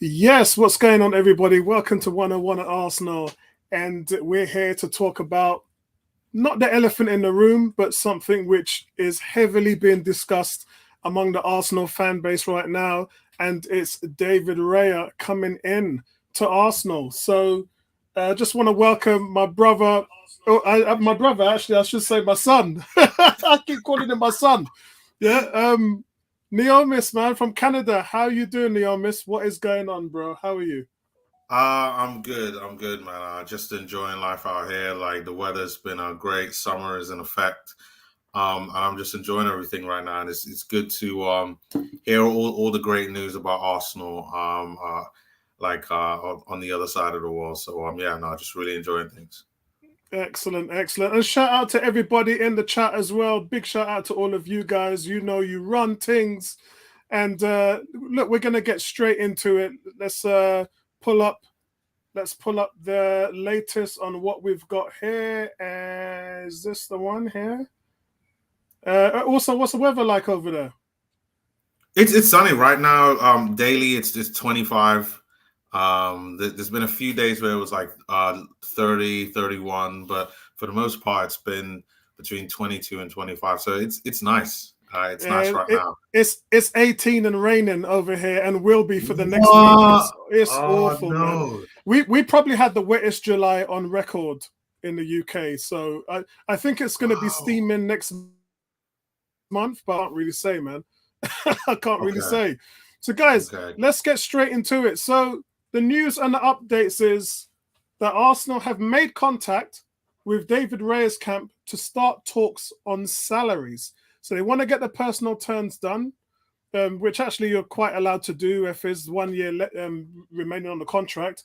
Yes, what's going on, everybody? Welcome to 101 at Arsenal. And we're here to talk about not the elephant in the room, but something which is heavily being discussed among the Arsenal fan base right now. And it's David Raya coming in to Arsenal. So I just want to welcome my brother. My brother, actually, I should say my son. I keep calling him my son. Yeah. Neomis, man, from Canada. How you doing, Neomis? What is going on, bro? How are you? I'm good. I'm good, man. Just enjoying life out here. Like the weather's been great. Summer is in effect. And I'm just enjoying everything right now. And it's good to hear all the great news about Arsenal. On the other side of the world. So yeah, no, just really enjoying things. Excellent, excellent. And shout out to everybody in the chat as well. Big shout out to all of you guys. You know, you run things. And look, we're gonna get straight into it. Pull up let's pull up the latest on what we've got here. Is this the one here? Also, what's the weather like over there? It's sunny right now. Daily it's 25. There's been a few days where it was like 30, 31, but for the most part, it's been between 22 and 25. So it's nice. It's nice And right now. it's 18 and raining over here, and will be for the next week. What? It's Oh awful, man. no. We probably had the wettest July on record in the UK, so I think it's going to be Wow. steaming next month, but I can't really say, man. I can't really Okay. say. So, guys, Okay. let's get straight into it. So, the news and the updates is that Arsenal have made contact with David Raya's camp to start talks on salaries. So, they want to get the personal terms done, which actually you're quite allowed to do if there's 1 year remaining on the contract.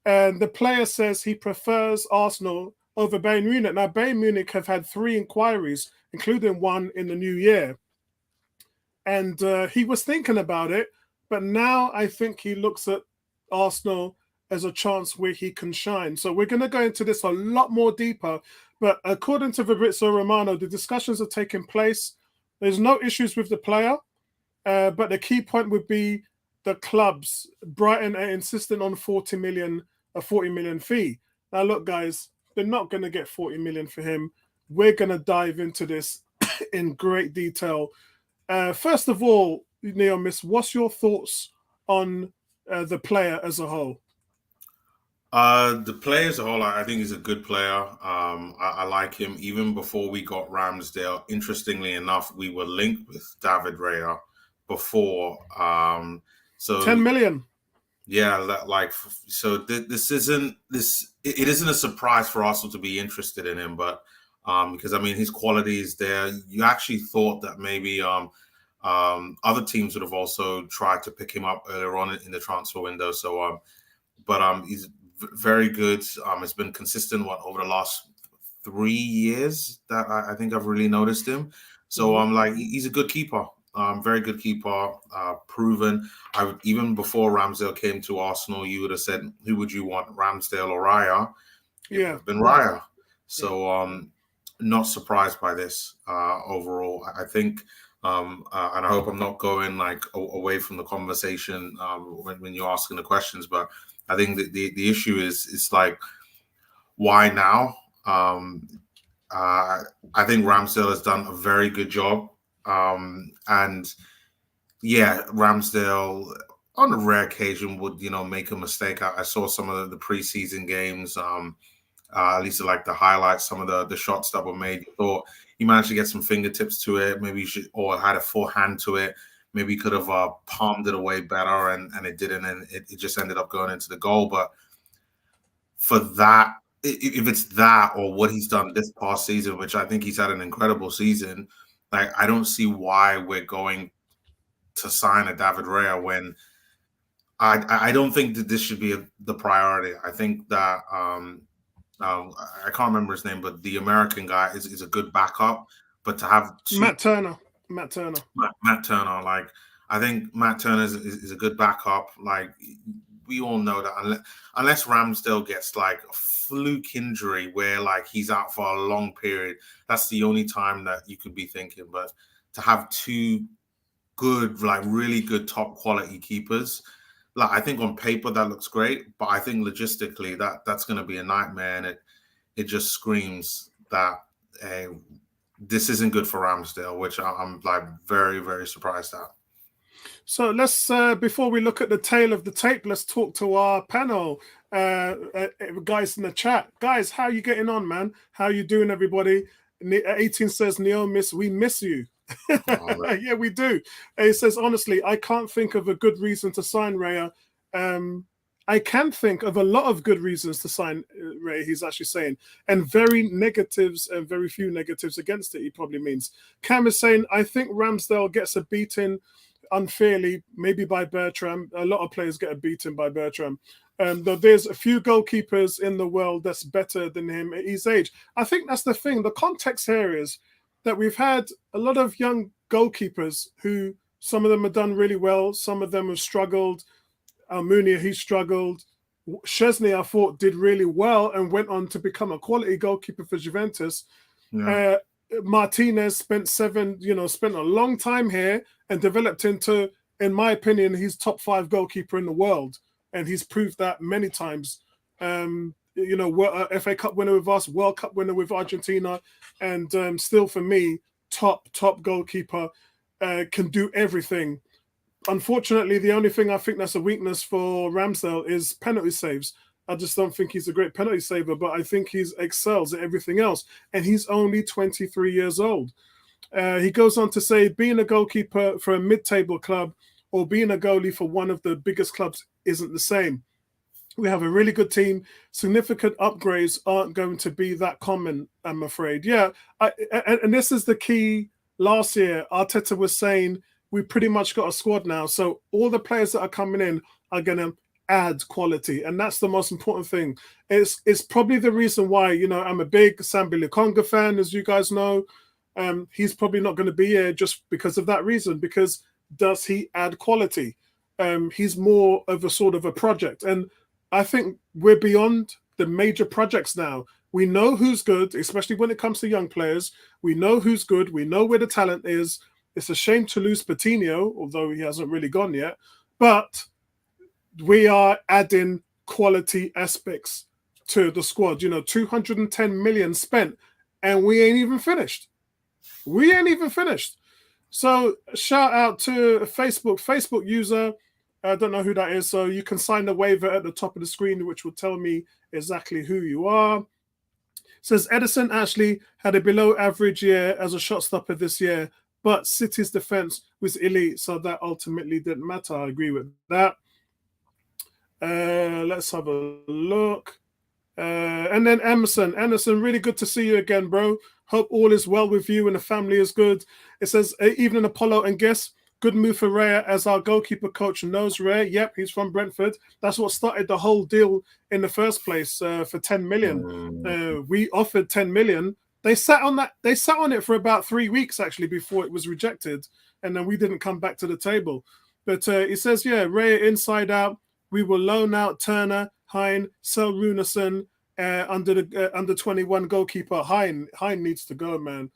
And the player says he prefers Arsenal over Bayern Munich. Now, Bayern Munich have had 3 inquiries, including one in the new year. And he was thinking about it, but now I think he looks at Arsenal as a chance where he can shine. So we're going to go into this a lot more deeper. But according to Fabrizio Romano, the discussions are taking place. There's no issues with the player, but the key point would be the clubs. Brighton are insisting on 40 million fee. Now, look, guys, they're not going to get 40 million for him. We're going to dive into this in great detail. First of all, Neomis, what's your thoughts on the player as a whole? The player as a whole, I think he's a good player. I like him even before we got Ramsdale. Interestingly enough, we were linked with David Raya before. So 10 million. yeah, this isn't this. It isn't a surprise for Arsenal to be interested in him, but because I mean his quality is there. You actually thought that maybe other teams would have also tried to pick him up earlier on in the transfer window. So but he's very good. It's been consistent over the last 3 years that I think I've really noticed him. So Mhm. like he's a good keeper. Very good keeper, proven. Even before Ramsdale came to Arsenal, you would have said, who would you want, Ramsdale or Raya? It would Yeah. have been Raya. Yeah. So not surprised by this overall. I think, and I hope I'm not going like away from the conversation when you're asking the questions, but I think that the issue is it's like, why now? I think Ramsdale has done a very good job. And yeah, Ramsdale on a rare occasion would, make a mistake. I saw some of the preseason games, at least like the highlights, some of the shots that were made. You thought he managed to get some fingertips to it, maybe or had a forehand to it. Maybe he could have palmed it away better, and it didn't, and it just ended up going into the goal. But for that, if it's that or what he's done this past season, which I think he's had an incredible season, like I don't see why we're going to sign a David Raya when I don't think that this should be the priority. I think that I can't remember his name, but the American guy is a good backup. But to have two Matt Turner. Matt Turner. Matt Turner, like I think Matt Turner is a good backup. Like we all know that unless Ramsdale gets like a fluke injury where like he's out for a long period, that's the only time that you could be thinking. But to have two good, like really good top quality keepers, like I think on paper that looks great, but I think logistically that's going to be a nightmare, and it just screams that this isn't good for Ramsdale, which I'm like very, very surprised at. So let's, before we look at the tail of the tape, let's talk to our panel, guys in the chat. Guys, how you getting on, man? How you doing, everybody? 18 says, Neil, we miss you. Yeah, we do. It says, honestly, I can't think of a good reason to sign Raya. I can think of a lot of good reasons to sign Raya, he's actually saying, and very negatives and very few negatives against it, he probably means. Cam is saying, I think Ramsdale gets a beating unfairly, maybe by Bertram. A lot of players get a beating by Bertram. Though there's a few goalkeepers in the world that's better than him at his age. I think that's the thing. The context here is that we've had a lot of young goalkeepers who, some of them have done really well, some of them have struggled. Almunia, he struggled. Szczesny, I thought, did really well and went on to become a quality goalkeeper for Juventus. Yeah. Martinez spent a long time here and developed into, in my opinion, he's top 5 goalkeeper in the world. And he's proved that many times. FA Cup winner with us, World Cup winner with Argentina, and still for me, top goalkeeper, can do everything. Unfortunately, the only thing I think that's a weakness for Ramsdale is penalty saves. I just don't think he's a great penalty saver, but I think he excels at everything else. And he's only 23 years old. He goes on to say, being a goalkeeper for a mid-table club or being a goalie for one of the biggest clubs isn't the same. We have a really good team. Significant upgrades aren't going to be that common, I'm afraid. Yeah, and this is the key. Last year, Arteta was saying, we pretty much got a squad now. So all the players that are coming in are going to add quality. And that's the most important thing. It's probably the reason why, I'm a big Sambi Lukonga fan, as you guys know. He's probably not going to be here just because of that reason, because does he add quality? He's more of a sort of a project. And I think we're beyond the major projects now. We know who's good, especially when it comes to young players. We know who's good. We know where the talent is. It's a shame to lose Patino, although he hasn't really gone yet. But we are adding quality aspects to the squad. 210 million spent, and we ain't even finished. So shout out to Facebook user. I don't know who that is. So you can sign the waiver at the top of the screen, which will tell me exactly who you are. Says Edison actually had a below average year as a shot stopper this year, but City's defense was elite, so that ultimately didn't matter. I agree with that. Let's have a look. And then Emerson, really good to see you again, bro. Hope all is well with you and the family is good. It says, evening Apollo and guests, good move for Raya as our goalkeeper coach knows Raya. Yep, he's from Brentford. That's what started the whole deal in the first place for 10 million. We offered 10 million. They sat on that. They sat on it for about 3 weeks, actually, before it was rejected. And then we didn't come back to the table. But it says, yeah, Raya inside out. We will loan out Turner, Hein, sell Runason under 21 goalkeeper. Hein needs to go, man.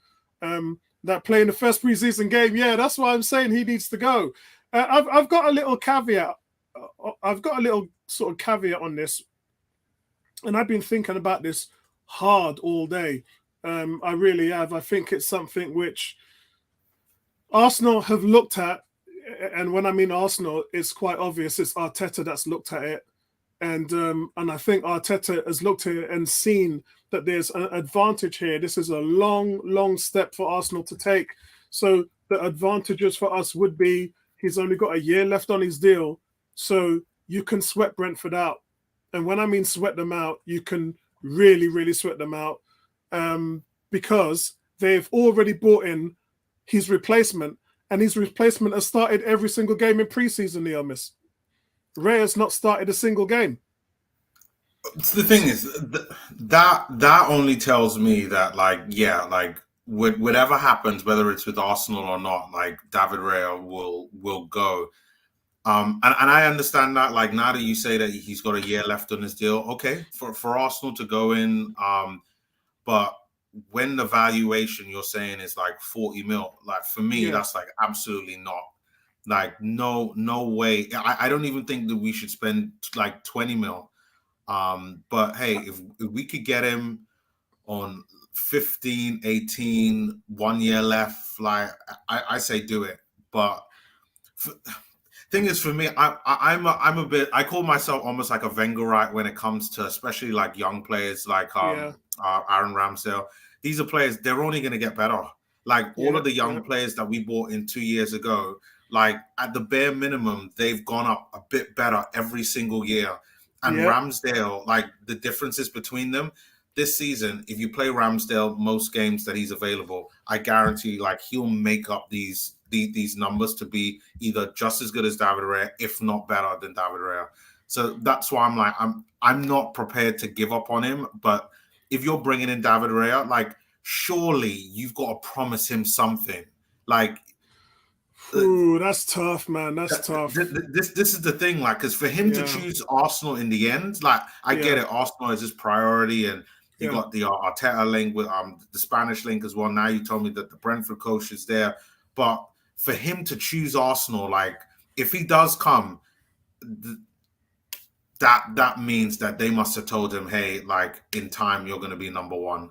That playing the first preseason game, yeah, that's why I'm saying he needs to go. I've got a little caveat. I've got a little sort of caveat on this, and I've been thinking about this hard all day. I really have. I think it's something which Arsenal have looked at, and when I mean Arsenal, it's quite obvious. It's Arteta that's looked at it, and I think Arteta has looked at it and seen that there's an advantage here. This is a long step for Arsenal to take. So the advantages for us would be he's only got a year left on his deal, so you can sweat Brentford out. And when I mean sweat them out, you can really sweat them out because they've already bought in his replacement, and his replacement has started every single game in preseason, Neomis. Raya's not started a single game. The thing is, that only tells me that, whatever happens, whether it's with Arsenal or not, David Raya will go. And I understand that, now that you say that he's got a year left on his deal, okay, for Arsenal to go in, but when the valuation you're saying is 40 mil, for me, that's absolutely not Like no way. I don't even think that we should spend like 20 mil. But hey, if we could get him on 15, 18, 1 year left, like I say do it. But f- thing is, for me, I'm a bit. I call myself almost like a Wengerite when it comes to especially like young players like Yeah, Aaron Ramsdale. These are players. They're only going to get better. Like all yeah, of the yeah, young players that we bought in 2 years ago, like at the bare minimum, they've gone up a bit better every single year. And yeah. Ramsdale, like the differences between them this season, if you play Ramsdale most games that he's available, I guarantee like he'll make up these numbers to be either just as good as David Raya, if not better than David Raya. So that's why I'm like I'm not prepared to give up on him. But if you're bringing in David Raya, like surely you've got to promise him something. Like uh, Ooh, that's tough, man. That's tough. this is the thing, like, because for him to Yeah, choose Arsenal in the end, like, I get yeah, it, Arsenal is his priority, and you yeah. got the Arteta link with the Spanish link as well. Now you told me that the Brentford coach is there, but for him to choose Arsenal, like, if he does come, th- that means that they must have told him, hey, like, in time you're going to be number one,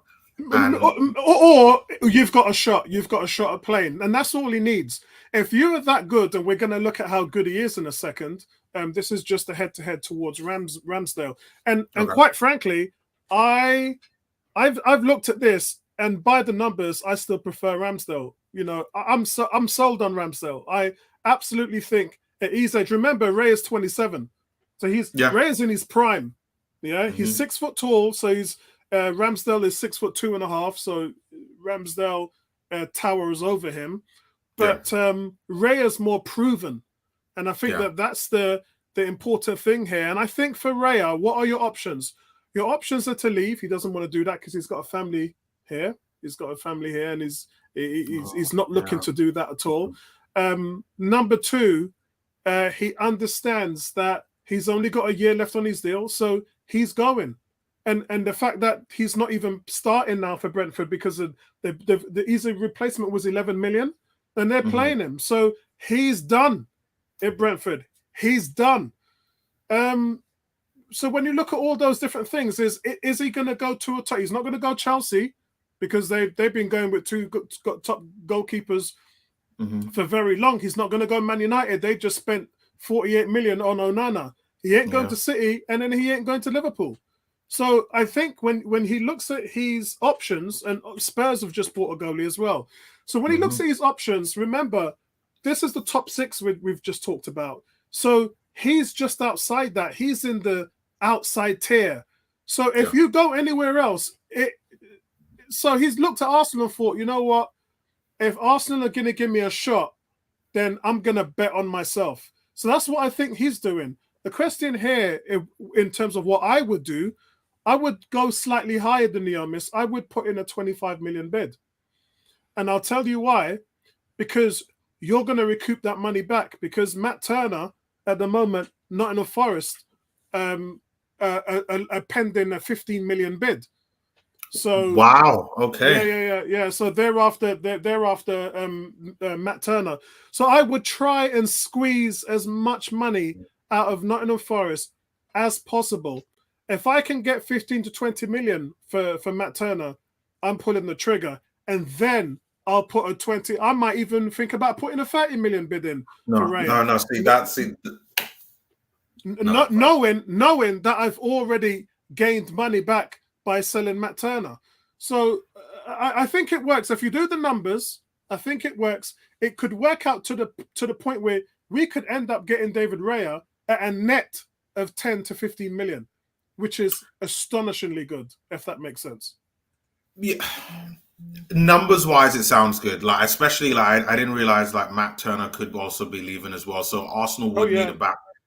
and Or you've got a shot. You've got a shot at playing, and that's all he needs. If you are that good, and we're going to look at how good he is in a second. This is just a head-to-head towards Ramsdale, and okay, quite frankly, I I've looked at this, and by the numbers, I still prefer Ramsdale. I'm sold on Ramsdale. I absolutely think at his age. Remember, Ray is 27, so yeah, Ray is in his prime. Yeah, he's hmm 6 foot tall, so he's Ramsdale is 6 foot 2.5. So Ramsdale towers over him, yeah, but Ray is more proven, and I think yeah, that that's the important thing here. And I think for Raya, what are your options? Your options are to leave. He doesn't want to do that because he's got a family here. He's got a family here, and he's oh, not looking yeah, to do that at all. Number two, he understands that he's only got a year left on his deal, so he's going. And the fact that he's not even starting now for Brentford because of the easy replacement was 11 million, and they're hmm playing him, so he's done at Brentford. He's done. Um, so when you look at all those different things, is he going to go to a top? He's not going to go Chelsea because they've been going with two got top goalkeepers hmm for very long. He's not going to go Man United. They just spent 48 million on Onana. He ain't going yeah, to City, and then he ain't going to Liverpool. So I think when he looks at his options, and Spurs have just bought a goalie as well. So when he looks hmm at his options, remember this is the top six we've just talked about. So he's just outside that. He's in the outside tier. So if yeah, you go anywhere else, so he's looked at Arsenal and thought, you know what? If Arsenal are going to give me a shot, then I'm going to bet on myself. So that's what I think he's doing. The question here, in terms of what I would do, I would go slightly higher than the Amis. I would put in a 25 million bid. And I'll tell you why. Because you're going to recoup that money back. Because Matt Turner, at the moment, Nottingham Forest, um, pending a 15 million bid. So wow, yeah, okay, yeah, yeah, yeah. So they're after Matt Turner. So I would try and squeeze as much money out of Nottingham Forest as possible. If I can get 15 to 20 million for Matt Turner, I'm pulling the trigger, and then I'll put a 20. I might even think about putting a 30 million bid in for Raya. no. See that's see, no, Not knowing that I've already gained money back by selling Matt Turner. So I think it works. If you do the numbers, I think it works. It could work out to the point where we could end up getting David Raya at a net of 10 to 15 million, which is astonishingly good, if that makes sense. yeah. Numbers wise, it sounds good. Like especially like I didn't realize like Matt Turner could also be leaving as well. So Arsenal Oh would need yeah, a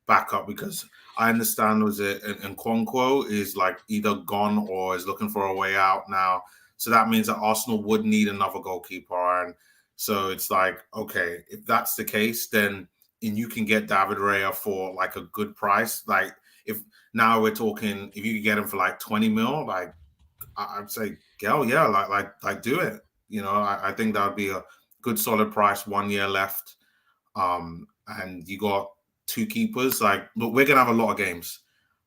backup because I understand was it and Nkonkwo is like either gone or is looking for a way out now. So that means that Arsenal would need another goalkeeper. And so it's like, okay, if that's the case, then and you can get David Raya for like a good price. Like if now we're talking, if you could get him for like 20 mil, like I'd say, girl, yeah, like do it. You know, I think that would be a good solid price. 1 year left. and you got two keepers. Like, but we're gonna have a lot of games,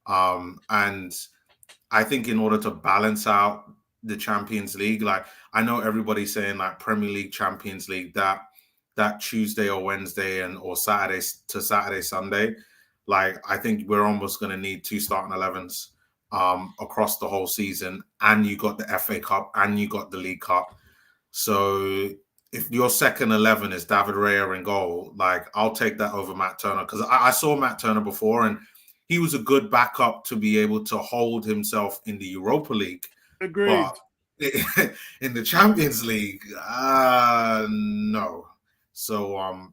and I think in order to balance out the Champions League, like I know everybody's saying like Premier League, Champions League, that Tuesday or Wednesday or Saturday to Saturday, Sunday, like I think we're almost going to need two starting 11s across the whole season, and you got the FA Cup and you got the League Cup. So if your second 11 is David Raya in goal, like I'll take that over Matt Turner, because I saw Matt Turner before and he was a good backup to be able to hold himself in the Europa League. Agreed. But in the Champions League, no. So,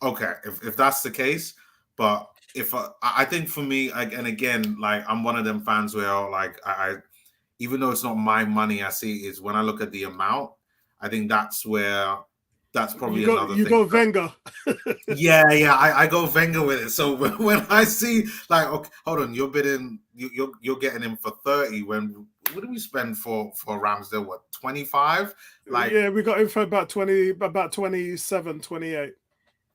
okay, if that's the case, but if I think for me, and again, like I'm one of them fans where like I even though it's not my money, I see is when I look at the amount, I think that's probably another thing. You go Wenger. Yeah, I go Wenger with it. So when I see like, okay, hold on, you're bidding, you're getting him for 30. What did we spend for Ramsdale? What, 25? Like, yeah, we got him for about 27, 28.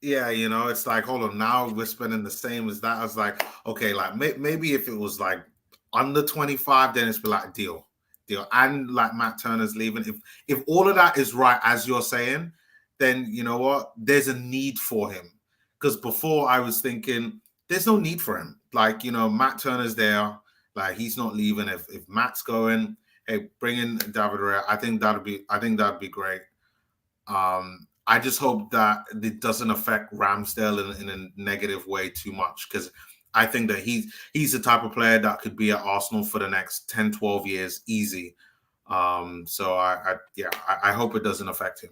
Yeah, it's like, hold on, now we're spending the same as that. I was like, okay, like maybe if it was like under 25, then it's be like deal. And like Matt Turner's leaving. If all of that is right, as you're saying, then you know what? There's a need for him. Because before I was thinking, there's no need for him. Like, Matt Turner's there. Like, he's not leaving. If Matt's going, hey, bring in David Raya. I think that'd be great. I just hope that it doesn't affect Ramsdale in a negative way too much, because I think that he's the type of player that could be at Arsenal for the next 10, 12 years easy. So I hope it doesn't affect him.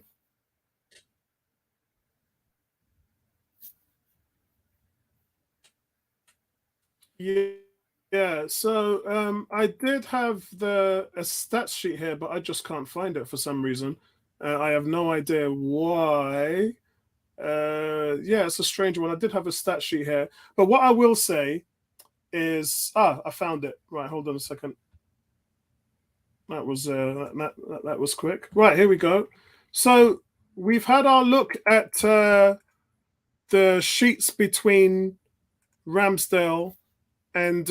Yeah. So I did have a stats sheet here, but I just can't find it for some reason. I have no idea why. Yeah, it's a strange one. I did have a stat sheet here, but what I will say is, I found it. Right, hold on a second. That was that was quick. Right, here we go. So we've had our look at the sheets between Ramsdale and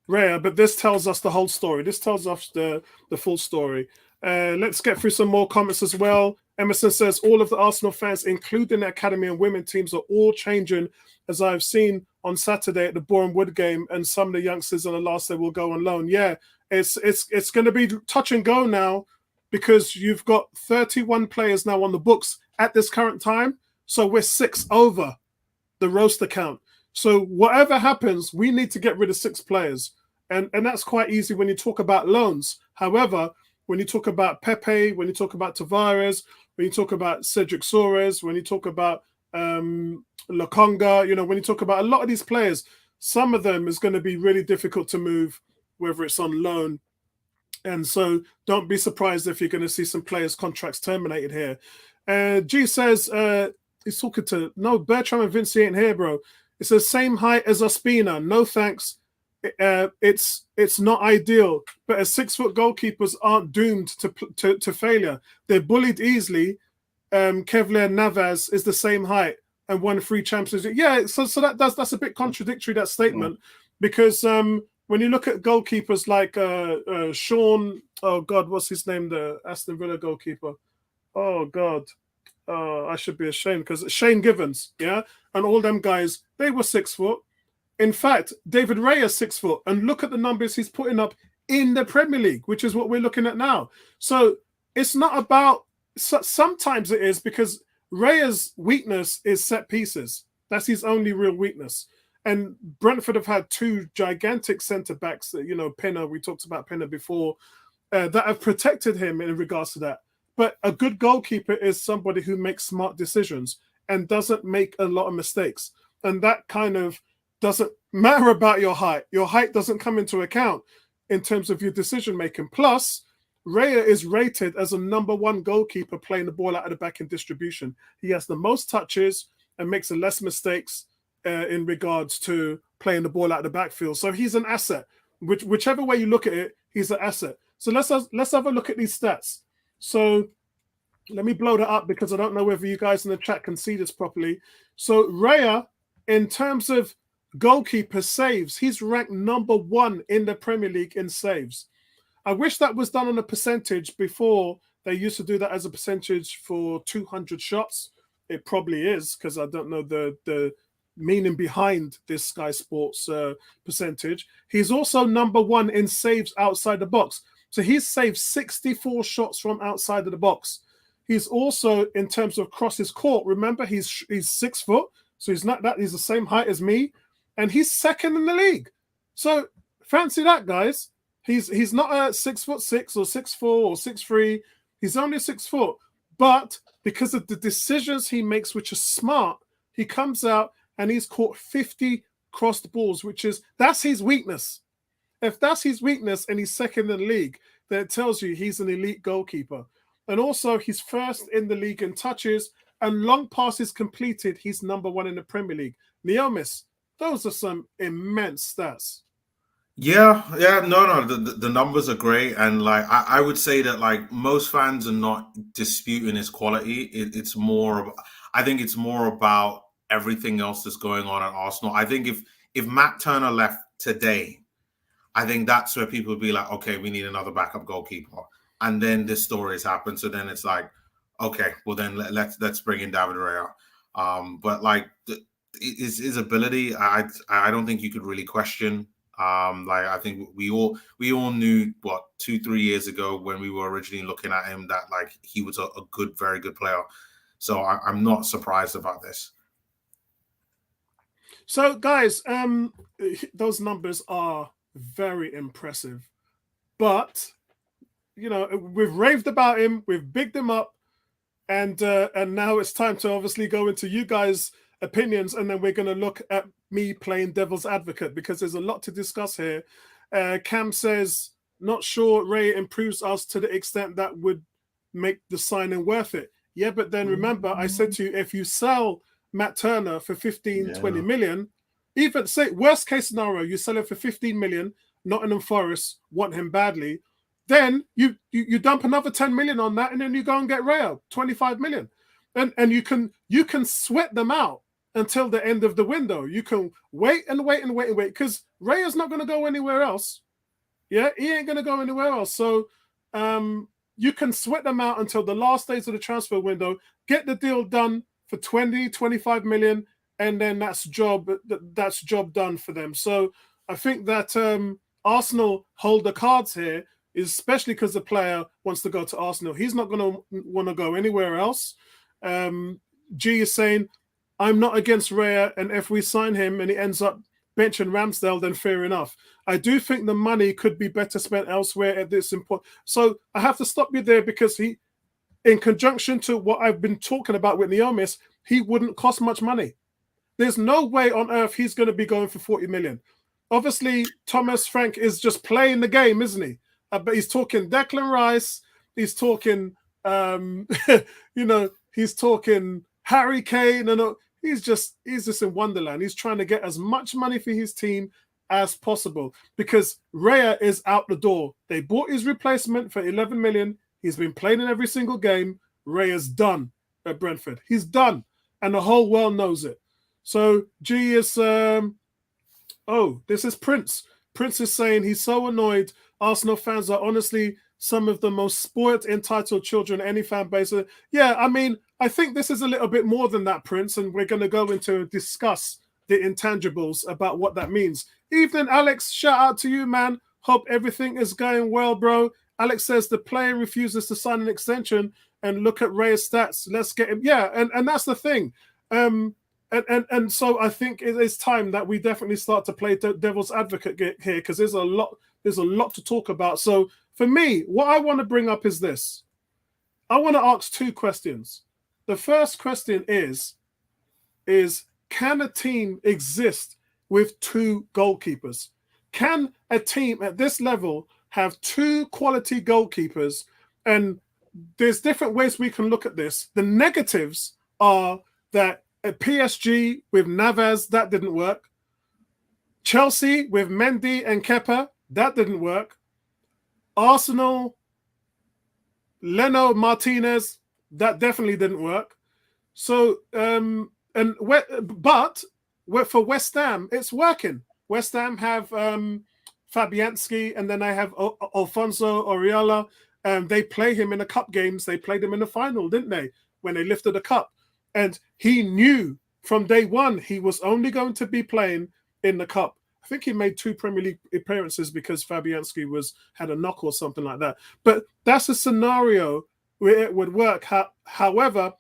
Raya, but this tells us the whole story. This tells us the full story. Let's get through some more comments as well. Emerson says, all of the Arsenal fans, including the academy and women teams, are all changing, as I've seen on Saturday at the Boreham Wood game, and some of the youngsters on the last day will go on loan. Yeah, it's going to be touch and go now, because you've got 31 players now on the books at this current time. So we're 6 over the roster count. So whatever happens, we need to get rid of 6 players. And that's quite easy when you talk about loans. However, when you talk about Pepe, when you talk about Tavares, when you talk about Cedric Soares, when you talk about Lokonga, when you talk about a lot of these players, some of them is going to be really difficult to move, whether it's on loan. And so don't be surprised if you're going to see some players' contracts terminated here. G says, he's talking to, no, Bertram and Vinci ain't here, bro. It's the same height as Ospina. No thanks. It's not ideal, but as 6-foot goalkeepers aren't doomed to failure. They're bullied easily. Kevlar Navas is the same height and won 3 Champions League. Yeah, so that's a bit contradictory, that statement, because when you look at goalkeepers like Sean, oh God, what's his name, the Aston Villa goalkeeper? Oh God, I should be ashamed, because Shane Givens, yeah, and all them guys, they were 6 foot. In fact, David Raya is 6 foot, and look at the numbers he's putting up in the Premier League, which is what we're looking at now. So it's not about, sometimes it is, because Raya's weakness is set pieces. That's his only real weakness. And Brentford have had 2 gigantic centre-backs, Pinner, we talked about Pinner before, that have protected him in regards to that. But a good goalkeeper is somebody who makes smart decisions and doesn't make a lot of mistakes. And that kind of doesn't matter about your height. Your height doesn't come into account in terms of your decision making. Plus, Raya is rated as a #1 goalkeeper playing the ball out of the back in distribution. He has the most touches and makes the less mistakes in regards to playing the ball out of the backfield. So he's an asset. Whichever way you look at it, he's an asset. So let's have a look at these stats. So Let me blow that up because I don't know whether you guys in the chat can see this properly. So Raya, in terms of goalkeeper saves, he's ranked #1 in the Premier League in saves. I wish that was done on a percentage before. They used to do that as a percentage for 200 shots. It probably is because I don't know the meaning behind this Sky Sports percentage. He's also #1 in saves outside the box. So he's saved 64 shots from outside of the box. He's also, in terms of crosses caught, remember he's 6 foot, so he's not that he's the same height as me, and he's second in the league. So fancy that, guys. He's not a 6'6" or 6'4" or 6'3". He's only 6 foot, but because of the decisions he makes, which are smart, he comes out and he's caught 50 crossed balls, that's his weakness. If that's his weakness and he's second in the league, then it tells you he's an elite goalkeeper. And also, he's first in the league in touches and long passes completed. He's #1 in the Premier League. Neomis, those are some immense stats. Yeah, no, the numbers are great, and like I would say that like most fans are not disputing his quality. It's more, I think it's more about everything else that's going on at Arsenal. I think if Matt Turner left today, I think that's where people would be like, okay, we need another backup goalkeeper, and then this story has happened. So then it's like, okay, well then let's bring in David Raya. But like his ability, I don't think you could really question. Like I think we all knew what 2-3 years ago when we were originally looking at him that like he was a good, very good player. So I'm not surprised about this. So guys, those numbers are very impressive, but you know we've raved about him, we've bigged him up, and now it's time to obviously go into you guys' opinions, and then we're going to look at me playing devil's advocate because there's a lot to discuss here. Cam says, not sure Ray improves us to the extent that would make the signing worth it. Yeah, but then remember, I said to you, if you sell Matt Turner for 20 million, even say worst case scenario, you sell it for 15 million, Nottingham Forest want him badly, then you dump another 10 million on that, and then you go and get Raya, 25 million. And you can sweat them out until the end of the window. You can wait because Raya's not going to go anywhere else. Yeah, he ain't going to go anywhere else. So you can sweat them out until the last days of the transfer window, get the deal done for 20, 25 million, and then that's job done for them. So I think that Arsenal hold the cards here, especially because the player wants to go to Arsenal. He's not going to want to go anywhere else. G is saying, I'm not against Raya, and if we sign him and he ends up benching Ramsdale, then fair enough. I do think the money could be better spent elsewhere at this important. So I have to stop you there because he, in conjunction to what I've been talking about with Neomis, he wouldn't cost much money. There's no way on earth he's going to be going for 40 million. Obviously, Thomas Frank is just playing the game, isn't he? But he's talking Declan Rice. He's talking, he's talking Harry Kane, and he's just in Wonderland. He's trying to get as much money for his team as possible because Raya is out the door. They bought his replacement for 11 million. He's been playing in every single game. Raya's done at Brentford. He's done, and the whole world knows it. So G is, this is Prince. Prince is saying he's so annoyed. Arsenal fans are honestly some of the most spoiled, entitled children any fan base. Yeah, I mean, I think this is a little bit more than that, Prince, and we're going to go into discuss the intangibles about what that means. Evening, Alex. Shout out to you, man. Hope everything is going well, bro. Alex says the player refuses to sign an extension, and look at Ray's stats. Let's get him. Yeah, and that's the thing. And so I think it is time that we definitely start to play devil's advocate here because there's a lot to talk about. So for me, what I want to bring up is this. I want to ask two questions. The first question is can a team exist with two goalkeepers? Can a team at this level have two quality goalkeepers? And there's different ways we can look at this. The negatives are that at PSG with Navas, that didn't work. Chelsea with Mendy and Kepa, that didn't work. Arsenal, Leno, Martinez, That definitely didn't work. So, for West Ham, it's working. West Ham have Fabianski, and then I have Alfonso Oriola. They play him in the cup games. They played him in the final, didn't they? When they lifted the cup, and he knew from day one he was only going to be playing in the cup. I think he made 2 Premier League appearances because Fabianski had a knock or something like that. But that's a scenario where it would work. However,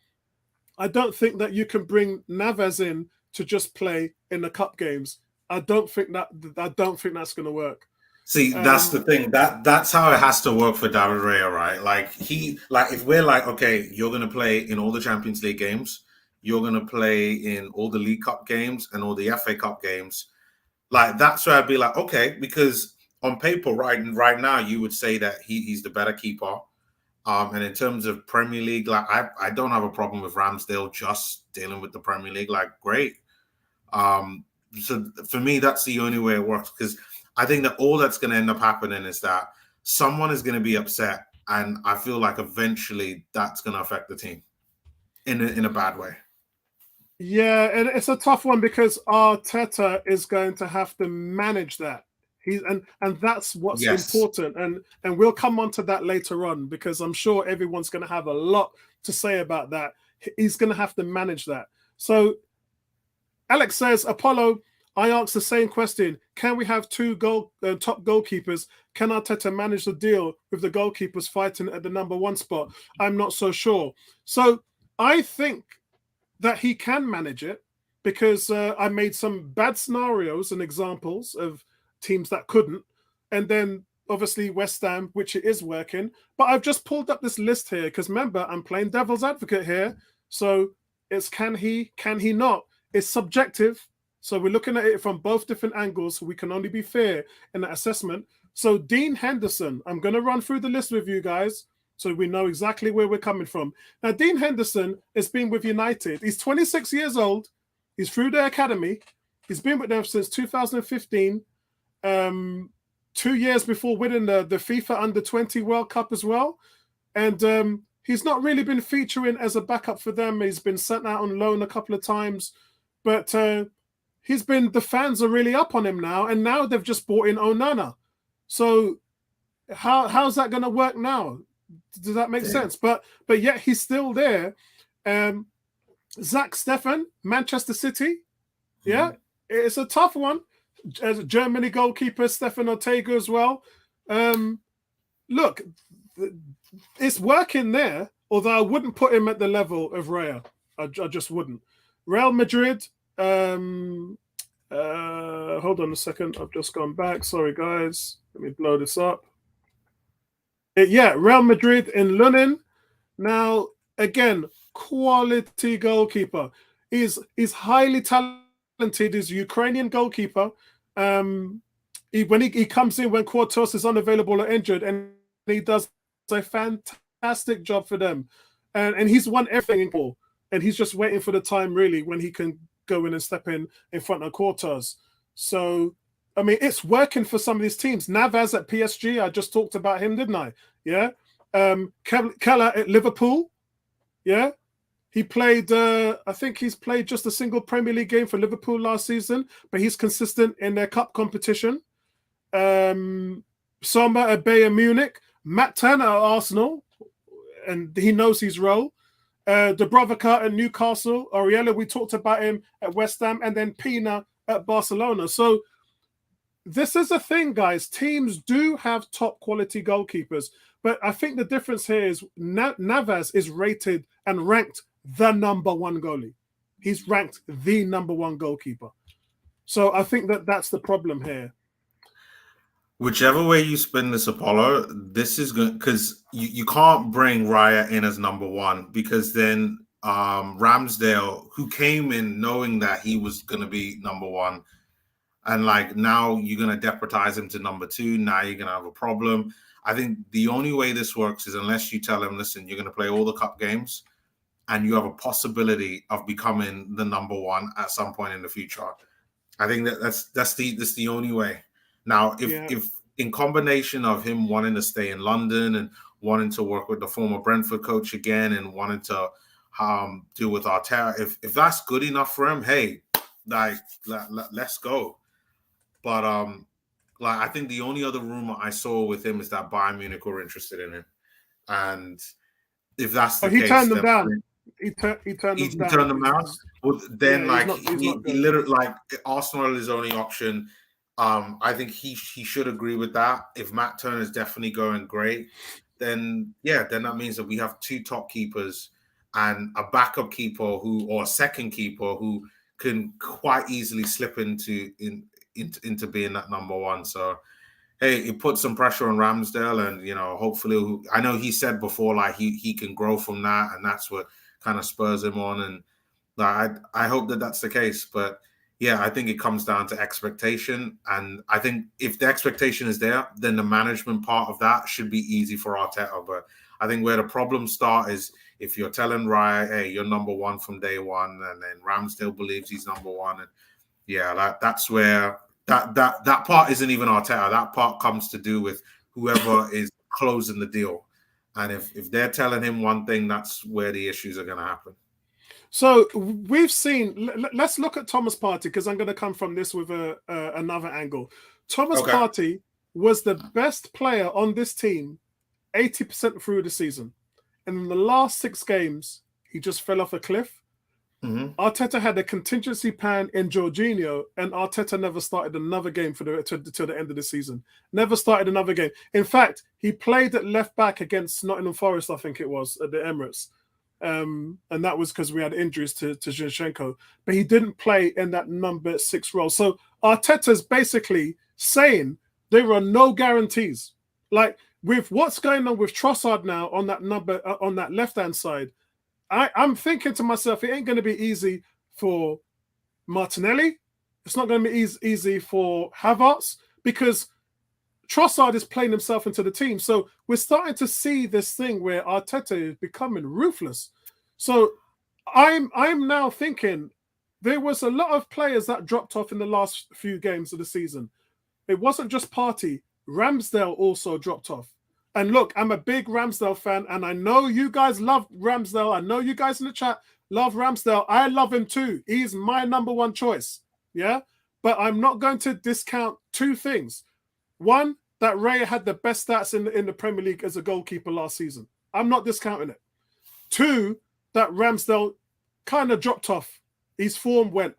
I don't think that you can bring Navas in to just play in the cup games. I don't think that's going to work. See, that's the thing. That's how it has to work for David Raya, right? Like if we're like, okay, you're gonna play in all the Champions League games, you're gonna play in all the League Cup games and all the FA Cup games. Like that's where I'd be like, okay, because on paper, right now, you would say that he's the better keeper. And in terms of Premier League, like I don't have a problem with Ramsdale just dealing with the Premier League. Like, great. So for me, that's the only way it works, because I think that all that's going to end up happening is that someone is going to be upset, and I feel like eventually that's going to affect the team in a bad way. Yeah, and it's a tough one because Arteta is going to have to manage that. And that's what's Yes. important. And we'll come on to that later on, because I'm sure everyone's going to have a lot to say about that. He's going to have to manage that. So Alex says, Apollo, I asked the same question. Can we have 2 top goalkeepers? Can Arteta manage the deal with the goalkeepers fighting at the number 1 spot? I'm not so sure. So I think that he can manage it, because I made some bad scenarios and examples of teams that couldn't. And then obviously West Ham, which it is working. But I've just pulled up this list here because remember, I'm playing devil's advocate here. So it's can he not? It's subjective. So we're looking at it from both different angles. So we can only be fair in that assessment. So Dean Henderson, I'm going to run through the list with you guys so we know exactly where we're coming from. Now, Dean Henderson has been with United. He's 26 years old. He's through their academy. He's been with them since 2015, 2 years before winning the FIFA Under-20 World Cup as well. And he's not really been featuring as a backup for them. He's been sent out on loan a couple of times. But the fans are really up on him now. And now they've just brought in Onana. So how's that going to work now? Does that make sense? But yet he's still there. Zach Steffen, Manchester City. Yeah, it's a tough one. As a Germany goalkeeper, Stefan Ortega as well. Look, it's working there, although I wouldn't put him at the level of Raya. I just wouldn't. Real Madrid. Hold on a second. I've just gone back. Sorry, guys. Let me blow this up. Yeah, Real Madrid in Lunin. Now, again, quality goalkeeper. He's highly talented. He's a Ukrainian goalkeeper. When he comes in when Quartos is unavailable or injured, and he does a fantastic job for them. And he's won everything for. And he's just waiting for the time, really, when he can go in and step in front of Quartos. So, I mean, it's working for some of these teams. Navas at PSG, I just talked about him, didn't I? Yeah. Keller at Liverpool. Yeah. He played, I think he's played just a single Premier League game for Liverpool last season, but he's consistent in their cup competition. Sommer at Bayern Munich. Matt Turner at Arsenal, and he knows his role. Dubravka at Newcastle. Oriella, we talked about him at West Ham, and then Pina at Barcelona. So this is a thing, guys. Teams do have top quality goalkeepers, but I think the difference here is Navas is rated and ranked the number 1 goalie. He's ranked the number 1 goalkeeper. So I think that's the problem here. Whichever way you spin this, Apollo, this is good, because you can't bring Raya in as number 1, because then Ramsdale, who came in knowing that he was going to be number 1, and like now you're going to deputize him to number 2. Now you're going to have a problem. I think the only way this works is unless you tell him, listen, you're going to play all the cup games and you have a possibility of becoming the number 1 at some point in the future. I think that's the only way. Now, if in combination of him wanting to stay in London and wanting to work with the former Brentford coach again and wanting to deal with Arteta. If that's good enough for him, hey, like let's go. But like I think the only other rumor I saw with him is that Bayern Munich were interested in him, and if that's Oh, the he case, turned them then down. He turned he them down. turned them down. Well, then Yeah, like he's not he going. literally like Arsenal is his only option. I think he should agree with that. If Matt Turner is definitely going great, then yeah, then that means that we have two top keepers and a backup keeper or a second keeper who can quite easily slip into being that number one. So hey, it puts some pressure on Ramsdale, and hopefully, I know he said before like he can grow from that, and that's what kind of spurs him on. And I hope that that's the case. But yeah, I think it comes down to expectation, and I think if the expectation is there, then the management part of that should be easy for Arteta. But I think where the problems start is if you're telling Raya, hey, you're number one from day one, and then Ramsdale believes he's number one, and yeah, that's where that part isn't even Arteta. That part comes to do with whoever is closing the deal. And if they're telling him one thing, that's where the issues are going to happen. So we've seen. Let's look at Thomas Partey, because I'm going to come from this with another angle. Thomas Partey was the best player on this team 80% through the season, and in the last 6 games, he just fell off a cliff. Mm-hmm. Arteta had a contingency plan in Jorginho, and Arteta never started another game till the end of the season. Never started another game. In fact, he played at left back against Nottingham Forest, I think it was, at the Emirates. And that was because we had injuries to Zinchenko. But he didn't play in that number 6 role. So Arteta's basically saying there are no guarantees. Like with what's going on with Trossard now on that number on that left-hand side, I'm thinking to myself, it ain't going to be easy for Martinelli. It's not going to be easy for Havertz, because Trossard is playing himself into the team. So we're starting to see this thing where Arteta is becoming ruthless. So I'm now thinking there was a lot of players that dropped off in the last few games of the season. It wasn't just Partey. Ramsdale also dropped off. And look, I'm a big Ramsdale fan, and I know you guys love Ramsdale. I know you guys in the chat love Ramsdale. I love him too. He's my number one choice. Yeah? But I'm not going to discount 2 things. One, that Raya had the best stats in the Premier League as a goalkeeper last season. I'm not discounting it. 2, that Ramsdale kind of dropped off. His form went.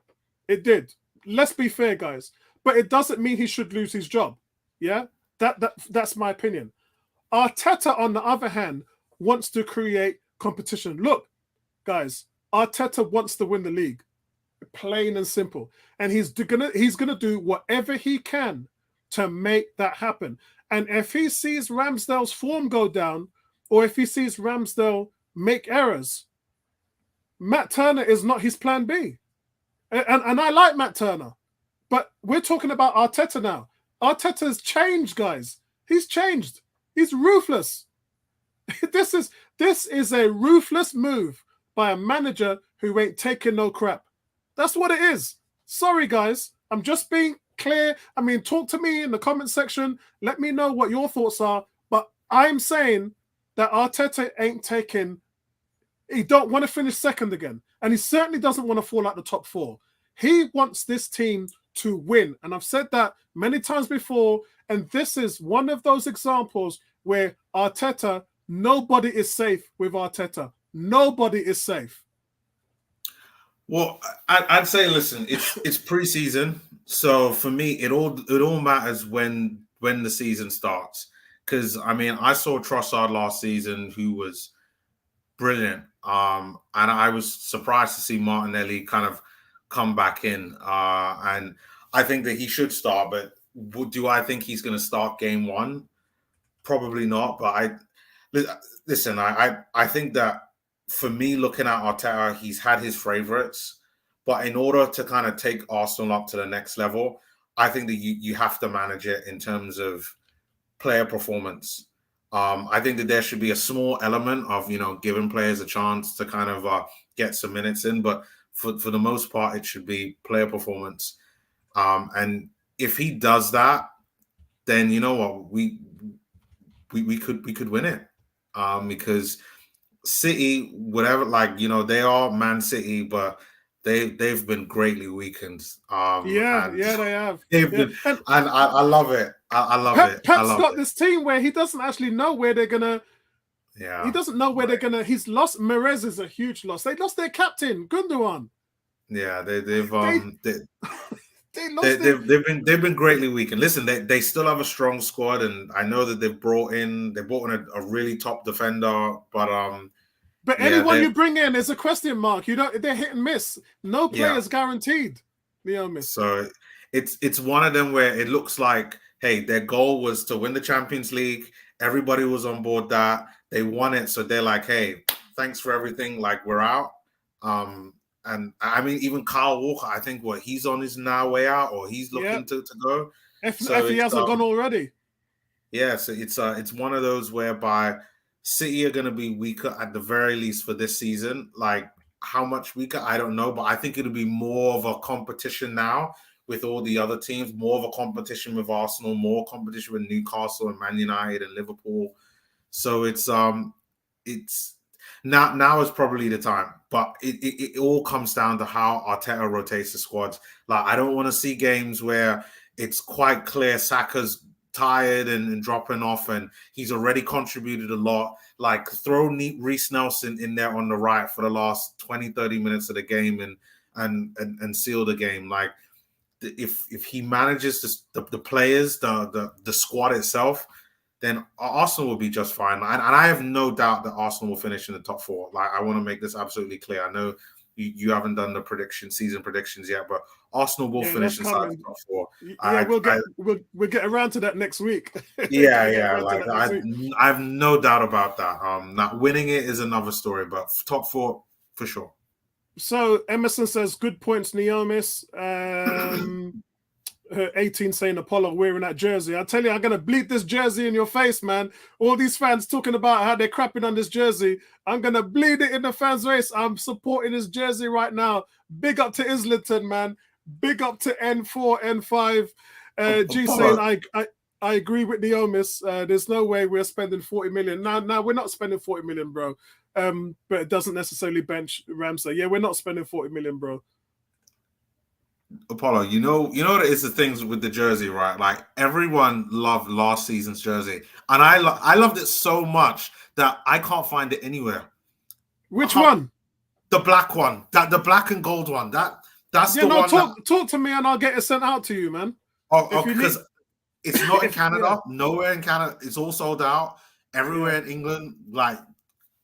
It did. Let's be fair, guys. But it doesn't mean he should lose his job. Yeah? That's my opinion. Arteta, on the other hand, wants to create competition. Look, guys, Arteta wants to win the league. Plain and simple. And he's gonna do whatever he can to make that happen. And if he sees Ramsdale's form go down, or if he sees Ramsdale make errors, Matt Turner is not his plan B. And I like Matt Turner, but we're talking about Arteta now. Arteta's changed, guys. He's changed. He's ruthless. This is a ruthless move by a manager who ain't taking no crap. That's what it is. Sorry, guys. I'm just being clear. I mean, talk to me in the comment section. Let me know what your thoughts are. But I'm saying that Arteta ain't taking. He don't want to finish second again. And he certainly doesn't want to fall out the top 4. He wants this team to win. And I've said that many times before. And this is one of those examples where Arteta, nobody is safe with Arteta. Nobody is safe. Well, I'd say, listen, it's preseason, so for me, it all matters when the season starts. Because I mean, I saw Trossard last season, who was brilliant, and I was surprised to see Martinelli kind of come back in, and I think that he should start. But do I think he's going to start game 1? Probably not. But listen, I think that for me, looking at Arteta, he's had his favorites, but in order to kind of take Arsenal up to the next level, I think that you have to manage it in terms of player performance. I think that there should be a small element of, giving players a chance to kind of get some minutes in, but for the most part, it should be player performance. And if he does that, then you know what, we could win it. because City, whatever, like, they are Man City, but they've been greatly weakened. Yeah, And yeah, they have. they've Yeah, been, and and I love it. I love it. I Pep's love got it. this team where he doesn't actually know where they're gonna. He Yeah, doesn't know where they're right. gonna. He's lost. Merez is a huge loss. They lost their captain, Gundogan. Yeah, they've They they lost their. they've been greatly weakened. Listen, they still have a strong squad, and I know that they brought in a really top defender, but But yeah, anyone you bring in is a question mark. You don't. They're hit and miss. No yeah. players guaranteed. Miss. So it's one of them where it looks like, hey, their goal was to win the Champions League. Everybody was on board that. They won it, so they're like, hey, thanks for everything. Like, we're out. And I mean, even Kyle Walker, I think he's on his now way out, or he's Yeah. looking to go. So If he hasn't gone already. yeah, so it's one of those whereby City are going to be weaker at the very least for this season. Like, how much weaker, I don't know, but I think it'll be more of a competition now with all the other teams, more of a competition with Arsenal, more competition with Newcastle and Man United and Liverpool. So it's now is probably the time, but it all comes down to how Arteta rotates the squads. Like, I don't want to see games where it's quite clear Saka's tired and dropping off, and he's already contributed a lot. Like, throw Reece Nelson in there on the right for the last 20, 30 minutes of the game and seal the game. Like, if he manages the players, the squad itself, then Arsenal will be just fine. And I have no doubt that Arsenal will finish in the top four. Like, I want to make this absolutely clear. I know you haven't done the season predictions yet, but Arsenal will finish inside the top four. Yeah, we'll get around to that next week. Yeah. Like, I have no doubt about that. Not winning it is another story, but top four for sure. So Emerson says, good points, Neomis. Her 18 saying Apollo wearing that jersey. I tell you, I'm gonna bleed this jersey in your face, man. All these fans talking about how they're crapping on this jersey. I'm gonna bleed it in the fans' race. I'm supporting this jersey right now. Big up to Islington, man. Big up to N4, N5. G saying I agree with Neomis. There's no way we're spending 40 million. No, we're not spending 40 million, bro. But it doesn't necessarily bench Ramsey. Yeah, we're not spending 40 million, bro. Apollo, you know that it's the things with the jersey, right? Like, everyone loved last season's jersey, and I loved it so much that I can't find it anywhere. Which one? The black one, the black and gold one. That's the one. Talk to me, and I'll get it sent out to you, man. Oh, because it's not in Canada. Yeah. Nowhere in Canada. It's all sold out. Everywhere in England, like,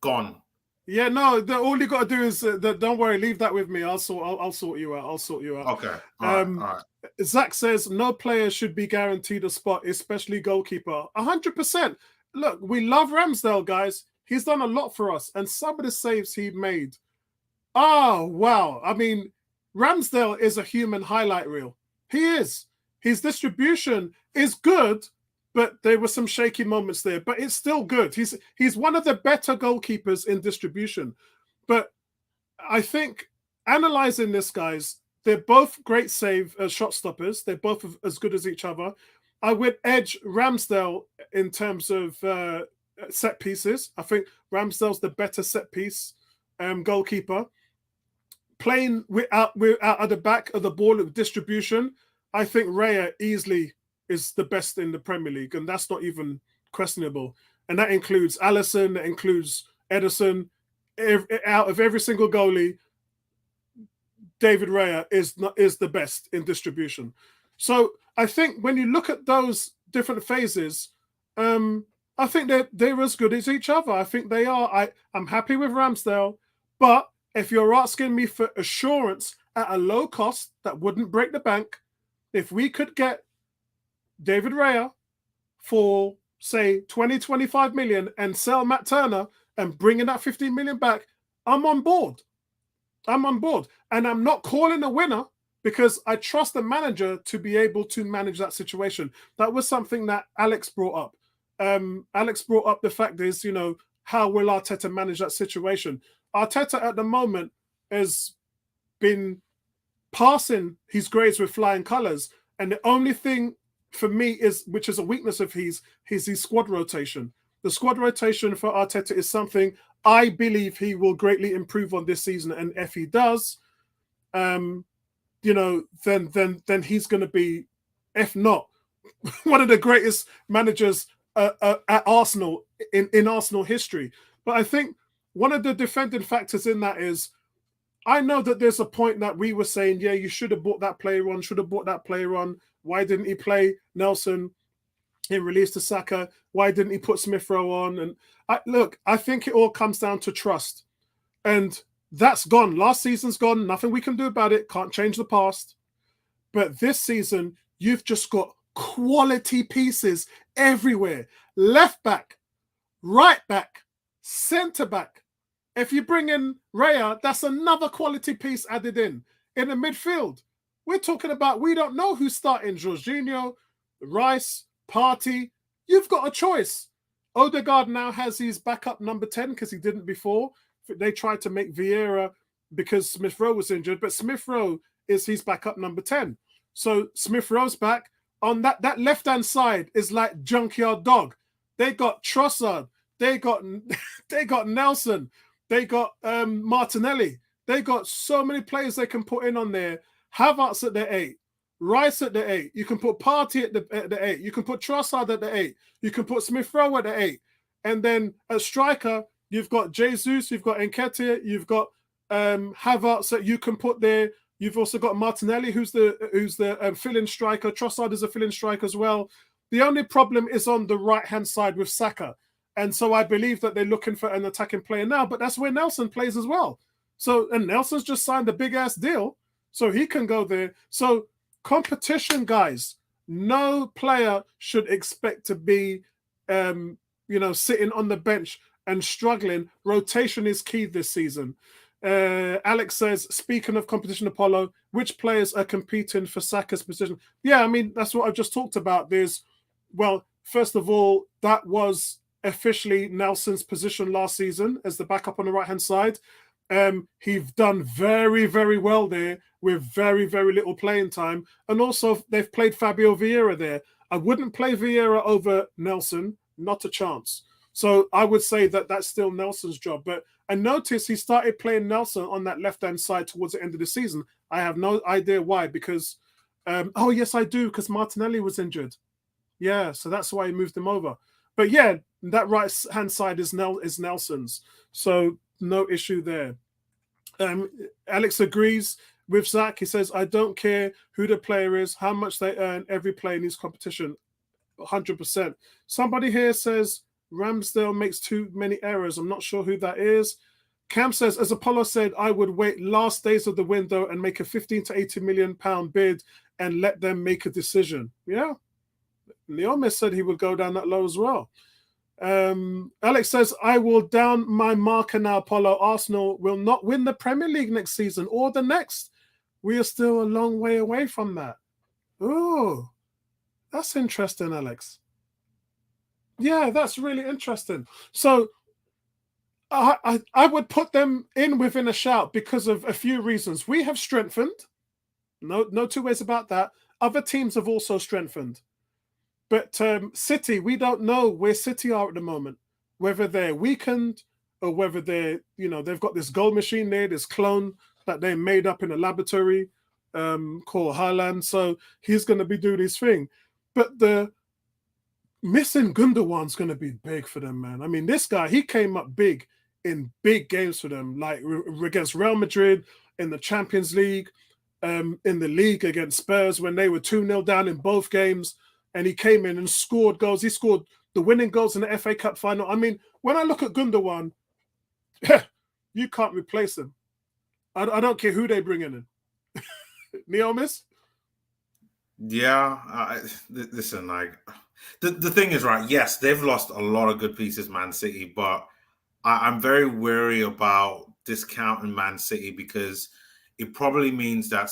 gone. Yeah, no. All you got to do is don't worry. Leave that with me. I'll sort you out. I'll sort you out. Okay. All right. Zach says no player should be guaranteed a spot, especially goalkeeper. 100%. Look, we love Ramsdale, guys. He's done a lot for us, and some of the saves he made. Oh wow! I mean, Ramsdale is a human highlight reel. He is. His distribution is good. But there were some shaky moments there. But it's still good. He's one of the better goalkeepers in distribution. But I think analyzing this, guys, they're both great shot stoppers. They're both as good as each other. I would edge Ramsdale in terms of set pieces. I think Ramsdale's the better set piece goalkeeper. Playing out of the back of the ball of distribution, I think Raya easily is the best in the Premier League, and that's not even questionable. And that includes Alisson, that includes Ederson. Out of every single goalie, David Raya is the best in distribution. So I think when you look at those different phases, I think they're as good as each other. I think they are. I'm happy with Ramsdale, but if you're asking me for assurance at a low cost that wouldn't break the bank, if we could get David Raya for, say, 20, 25 million and sell Matt Turner and bringing that 15 million back, I'm on board. I'm on board. And I'm not calling a winner because I trust the manager to be able to manage that situation. That was something that Alex brought up. Alex brought up the fact is, how will Arteta manage that situation? Arteta at the moment has been passing his grades with flying colours. And the only thing for me which is a weakness of his squad rotation. the squad rotation for Arteta is something I believe he will greatly improve on this season. And if he does, then he's going to be, if not, one of the greatest managers at Arsenal in Arsenal history. But I think one of the defending factors in that is, I know that there's a point that we were saying, yeah, you should have brought that player on, should have brought that player on. Why didn't he play Nelson? He released the Saka. Why didn't he put Smith Rowe on? And I think it all comes down to trust. And that's gone. Last season's gone. Nothing we can do about it. Can't change the past. But this season, you've just got quality pieces everywhere. Left back, right back, centre back. If you bring in Raya, that's another quality piece added in. In the midfield, we're talking about, we don't know who's starting. Jorginho, Rice, Partey. You've got a choice. Odegaard now has his backup number 10 because he didn't before. They tried to make Vieira because Smith Rowe was injured, but Smith Rowe is his backup number 10. So Smith Rowe's back. On that left-hand side is like junkyard dog. They got Trossard. They got Nelson. They got Martinelli. They got so many players they can put in on there. Havertz at the 8. Rice at the 8. You can put Partey at the 8. You can put Trossard at the 8. You can put Smith Rowe at the 8. And then at striker, you've got Jesus, you've got Nketiah, you've got Havertz that you can put there. You've also got Martinelli, who's the fill-in striker. Trossard is a fill-in striker as well. The only problem is on the right-hand side with Saka. And so I believe that they're looking for an attacking player now, but that's where Nelson plays as well. So, and Nelson's just signed a big-ass deal, so he can go there. So competition, guys, no player should expect to be, sitting on the bench and struggling. Rotation is key this season. Alex says, speaking of competition, Apollo, which players are competing for Saka's position? Yeah, I mean, that's what I've just talked about. First of all, that was officially Nelson's position last season as the backup on the right-hand side. He's done very, very well there with very, very little playing time. And also, they've played Fabio Vieira there. I wouldn't play Vieira over Nelson, not a chance. So I would say that that's still Nelson's job. But I noticed he started playing Nelson on that left-hand side towards the end of the season. I have no idea why, because, yes, I do, because Martinelli was injured. Yeah, so that's why he moved him over. But yeah, that right-hand side is Nelson's. So no issue there. Alex agrees with Zach. He says, I don't care who the player is, how much they earn, every player needs competition. 100%. Somebody here says, Ramsdale makes too many errors. I'm not sure who that is. Cam says, as Apollo said, I would wait last days of the window and make a 15 to 80 million pound bid and let them make a decision. Yeah. Leomis said he would go down that low as well. Alex says, I will down my marker now, Apollo. Arsenal will not win the Premier League next season or the next. We are still a long way away from that. Oh, that's interesting, Alex. Yeah, that's really interesting. So I would put them in within a shout because of a few reasons. We have strengthened. No two ways about that. Other teams have also strengthened. But City, we don't know where City are at the moment, whether they're weakened or whether they've got this goal machine there, this clone that they made up in a laboratory called Haaland. So he's going to be doing his thing. But the missing Gundogan's going to be big for them, man. I mean, this guy, he came up big in big games for them, like against Real Madrid in the Champions League, in the league against Spurs when they were 2-0 down in both games. And he came in and scored goals. He scored the winning goals in the FA Cup final. I mean, when I look at Gundogan, you can't replace him. I don't care who they bring in. Neomis? Yeah. Listen, like, the thing is, right, yes, they've lost a lot of good pieces, Man City, but I'm very wary about discounting Man City because it probably means that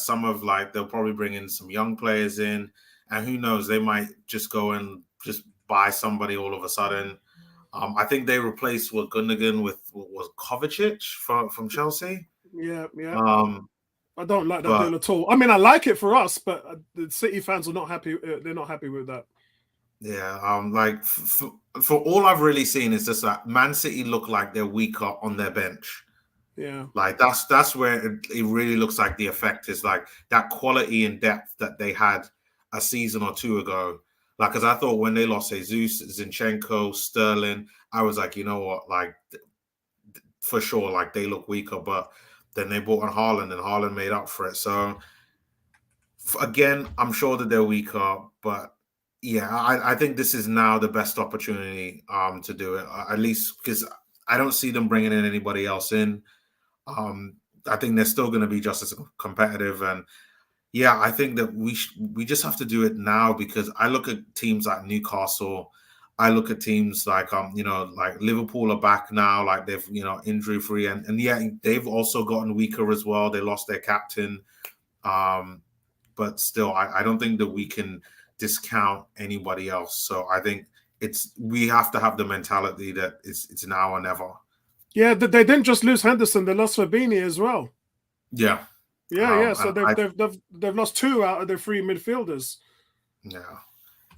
they'll probably bring in some young players in. And who knows, they might just go and just buy somebody all of a sudden. I think they replaced Gundogan with Kovacic from Chelsea. Yeah. I don't like that deal at all. I mean, I like it for us, but the City fans are not happy. They're not happy with that. Yeah, like for all I've really seen is just that Man City look like they're weaker on their bench. Yeah. Like that's where it really looks like the effect is like that quality and depth that they had a season or two ago. Like, because I thought when they lost Jesus, Zinchenko, Sterling, I was like, you know what, like for sure, like they look weaker. But then they brought on Haaland, and Haaland made up for it. So again, I'm sure that they're weaker, but yeah, I think this is now the best opportunity to do it, at least because I don't see them bringing in anybody else in. Um, I think they're still going to be just as competitive, and yeah, I think that we just have to do it now because I look at teams like Newcastle, I look at teams like like Liverpool are back now, like they've injury free, and yeah, they've also gotten weaker as well. They lost their captain, um, but still, I don't think that we can discount anybody else. So I think we have to have the mentality that it's now or never. Yeah, they didn't just lose Henderson; they lost Fabini as well. Yeah. Yeah. So And they've lost two out of their three midfielders. yeah.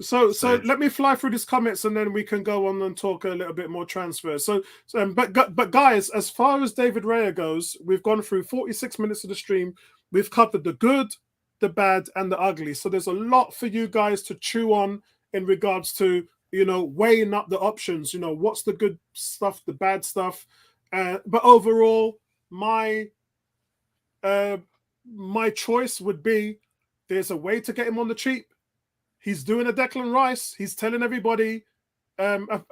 So So let me fly through these comments and then we can go on and talk a little bit more transfers. But guys, as far as David Raya goes, we've gone through 46 minutes of the stream. We've covered the good, the bad, and the ugly. So there's a lot for you guys to chew on in regards to weighing up the options. What's the good stuff, the bad stuff. But overall, uh, my choice would be there's a way to get him on the cheap. He's doing a Declan Rice. He's telling everybody.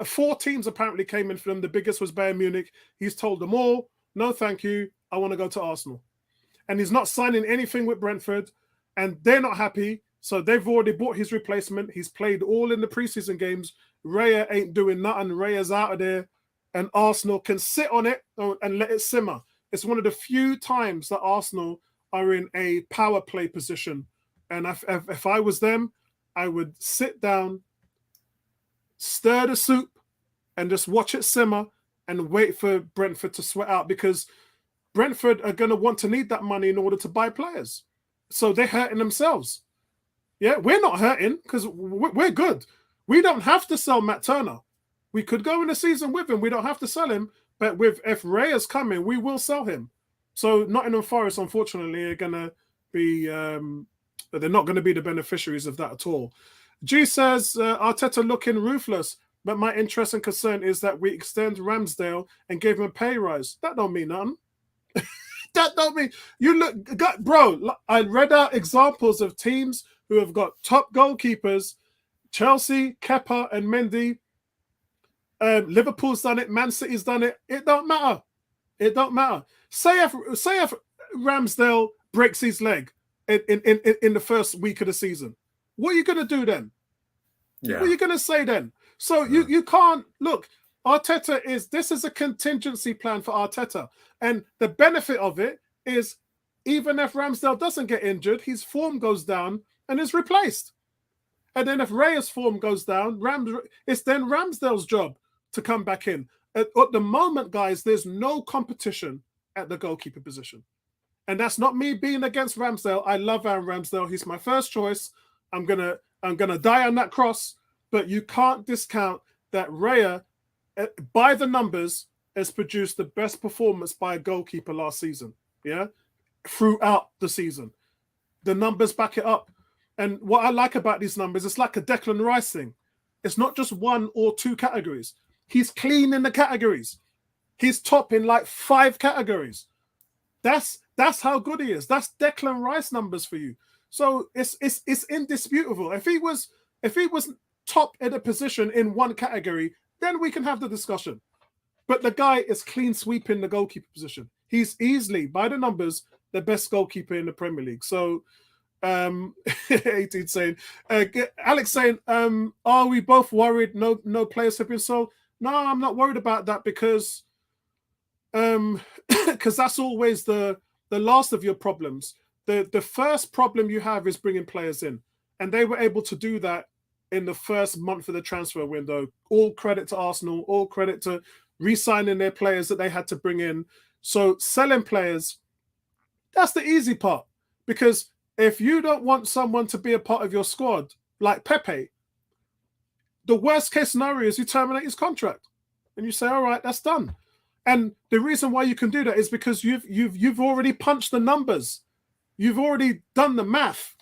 Four teams apparently came in for him. The biggest was Bayern Munich. He's told them all, no, thank you. I want to go to Arsenal. And he's not signing anything with Brentford. And they're not happy. So they've already bought his replacement. He's played all in the preseason games. Raya ain't doing nothing. Raya's out of there. And Arsenal can sit on it and let it simmer. It's one of the few times that Arsenal are in a power play position. And if I was them, I would sit down, stir the soup, and just watch it simmer and wait for Brentford to sweat out because Brentford are going to want to need that money in order to buy players. So they're hurting themselves. Yeah, we're not hurting because we're good. We don't have to sell Matt Turner. We could go in the season with him. We don't have to sell him. But if Raya's coming, we will sell him. So Nottingham Forest, unfortunately, are going to be... they're not going to be the beneficiaries of that at all. G says, Arteta looking ruthless, but my interest and concern is that we extend Ramsdale and gave him a pay rise. That don't mean nothing. That don't mean... You look... Bro, I read out examples of teams who have got top goalkeepers. Chelsea, Kepa and Mendy. Liverpool's done it. Man City's done it. It don't matter. It don't matter. Say if Ramsdale breaks his leg in the first week of the season, what are you going to do then? Yeah. What are you going to say then? So you can't look. Arteta this is a contingency plan for Arteta, and the benefit of it is even if Ramsdale doesn't get injured, his form goes down and is replaced. And then if Raya's form goes down, it's then Ramsdale's job to come back in. At the moment, guys, there's no competition at the goalkeeper position. And that's not me being against Ramsdale. I love Aaron Ramsdale. He's my first choice. I'm gonna die on that cross. But you can't discount that Raya, by the numbers, has produced the best performance by a goalkeeper last season. Yeah, throughout the season, the numbers back it up. And what I like about these numbers, it's like a Declan Rice thing. It's not just one or two categories. He's clean in the categories. He's top in like 5 categories. That's how good he is. That's Declan Rice numbers for you. So it's indisputable. If he was top in a position in one category, then we can have the discussion. But the guy is clean sweeping the goalkeeper position. He's easily, by the numbers, the best goalkeeper in the Premier League. So 18 saying, Alex saying, are we both worried no players have been sold? No, I'm not worried about that because that's always the last of your problems. The first problem you have is bringing players in, and they were able to do that in the first month of the transfer window. All credit to Arsenal, all credit to re-signing their players that they had to bring in. So selling players, that's the easy part, because if you don't want someone to be a part of your squad, like Pepe, the worst case scenario is you terminate his contract, and you say, all right, that's done. And the reason why you can do that is because you've already punched the numbers, you've already done the math,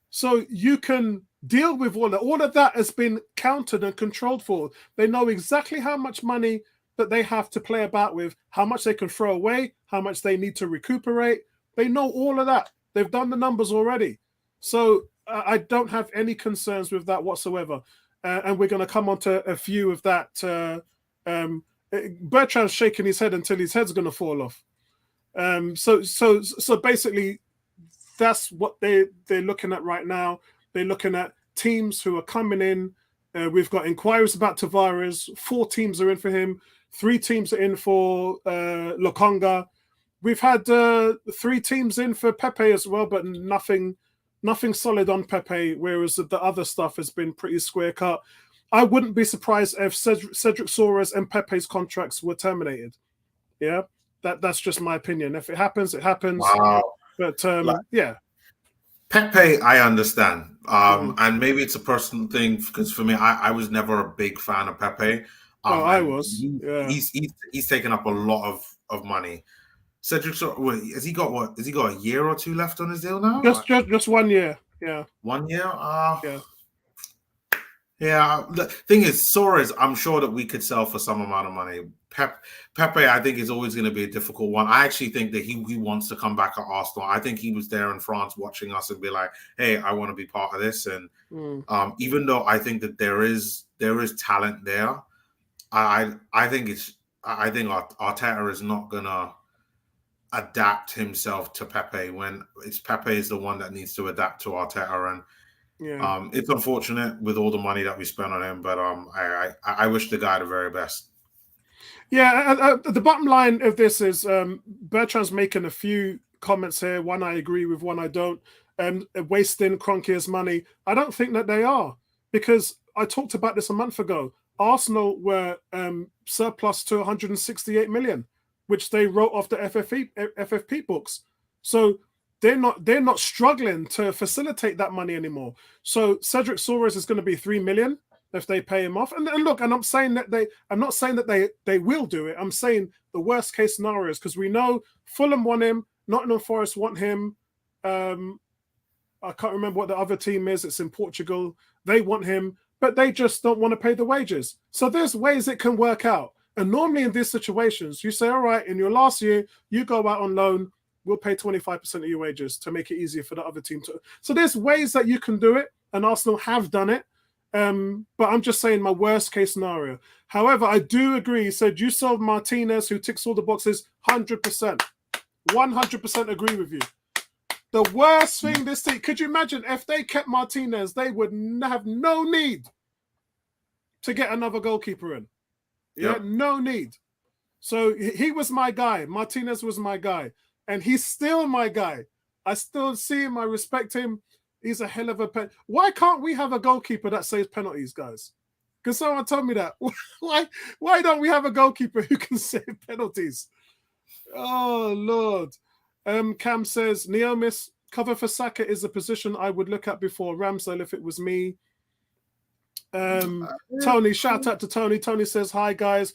so you can deal with all that. All of that has been counted and controlled for. They know exactly how much money that they have to play about with, how much they can throw away, how much they need to recuperate. They know all of that. They've done the numbers already. So I don't have any concerns with that whatsoever. And we're going to come on to a few of that. Bertrand's shaking his head until his head's going to fall off. So basically, that's what they're looking at right now. They're looking at teams who are coming in. We've got inquiries about Tavares. 4 teams are in for him. 3 teams are in for Lokonga. We've had 3 teams in for Pepe as well, but nothing solid on Pepe, whereas the other stuff has been pretty square cut. I wouldn't be surprised if Cedric Soares and Pepe's contracts were terminated. Yeah, that's just my opinion. If it happens, it happens. Wow. But yeah. Pepe, I understand. And maybe it's a personal thing because for me, I was never a big fan of Pepe. I was. He's taken up a lot of money. Cedric, has he got what? Has he got a year or 2 left on his deal now? Just 1 year. Yeah. 1 year? Yeah. Yeah. The thing is, Soares, I'm sure that we could sell for some amount of money. Pepe, I think, is always going to be a difficult one. I actually think that he wants to come back at Arsenal. I think he was there in France watching us and be like, hey, I want to be part of this. And even though I think that there is talent there, I think Arteta is not gonna adapt himself to Pepe when Pepe is the one that needs to adapt to Arteta. And it's unfortunate with all the money that we spent on him, but I wish the guy the very best. Yeah, the bottom line of this is Bertrand's making a few comments here. One I agree with, one I don't. Wasting Kroenkes' money. I don't think that they are, because I talked about this a month ago. Arsenal were surplus to 168 million, which they wrote off the FFP books. So they're not struggling to facilitate that money anymore. So Cedric Soares is going to be 3 million if they pay him off. And look, and I'm not saying that they will do it. I'm saying the worst case scenarios, because we know Fulham want him, Nottingham Forest want him. I can't remember what the other team is. It's in Portugal. They want him, but they just don't want to pay the wages. So there's ways it can work out. And normally in these situations, you say, all right, in your last year, you go out on loan, we'll pay 25% of your wages to make it easier for the other team to. So there's ways that you can do it, and Arsenal have done it. But I'm just saying my worst case scenario. However, I do agree. So you sold Martinez, who ticks all the boxes, 100%. 100% agree with you. The worst thing this team, could you imagine if they kept Martinez, they would have no need to get another goalkeeper in. Yeah, no need. So he was my guy. Martinez was my guy. And he's still my guy. I still see him. I respect him. He's a hell of a Why can't we have a goalkeeper that saves penalties, guys? Because someone told me that. Why don't we have a goalkeeper who can save penalties? Oh, Lord. Cam says, Neomis, cover for Saka is a position I would look at before Ramsdale if it was me. Tony, shout out to Tony. Tony says, hi, guys.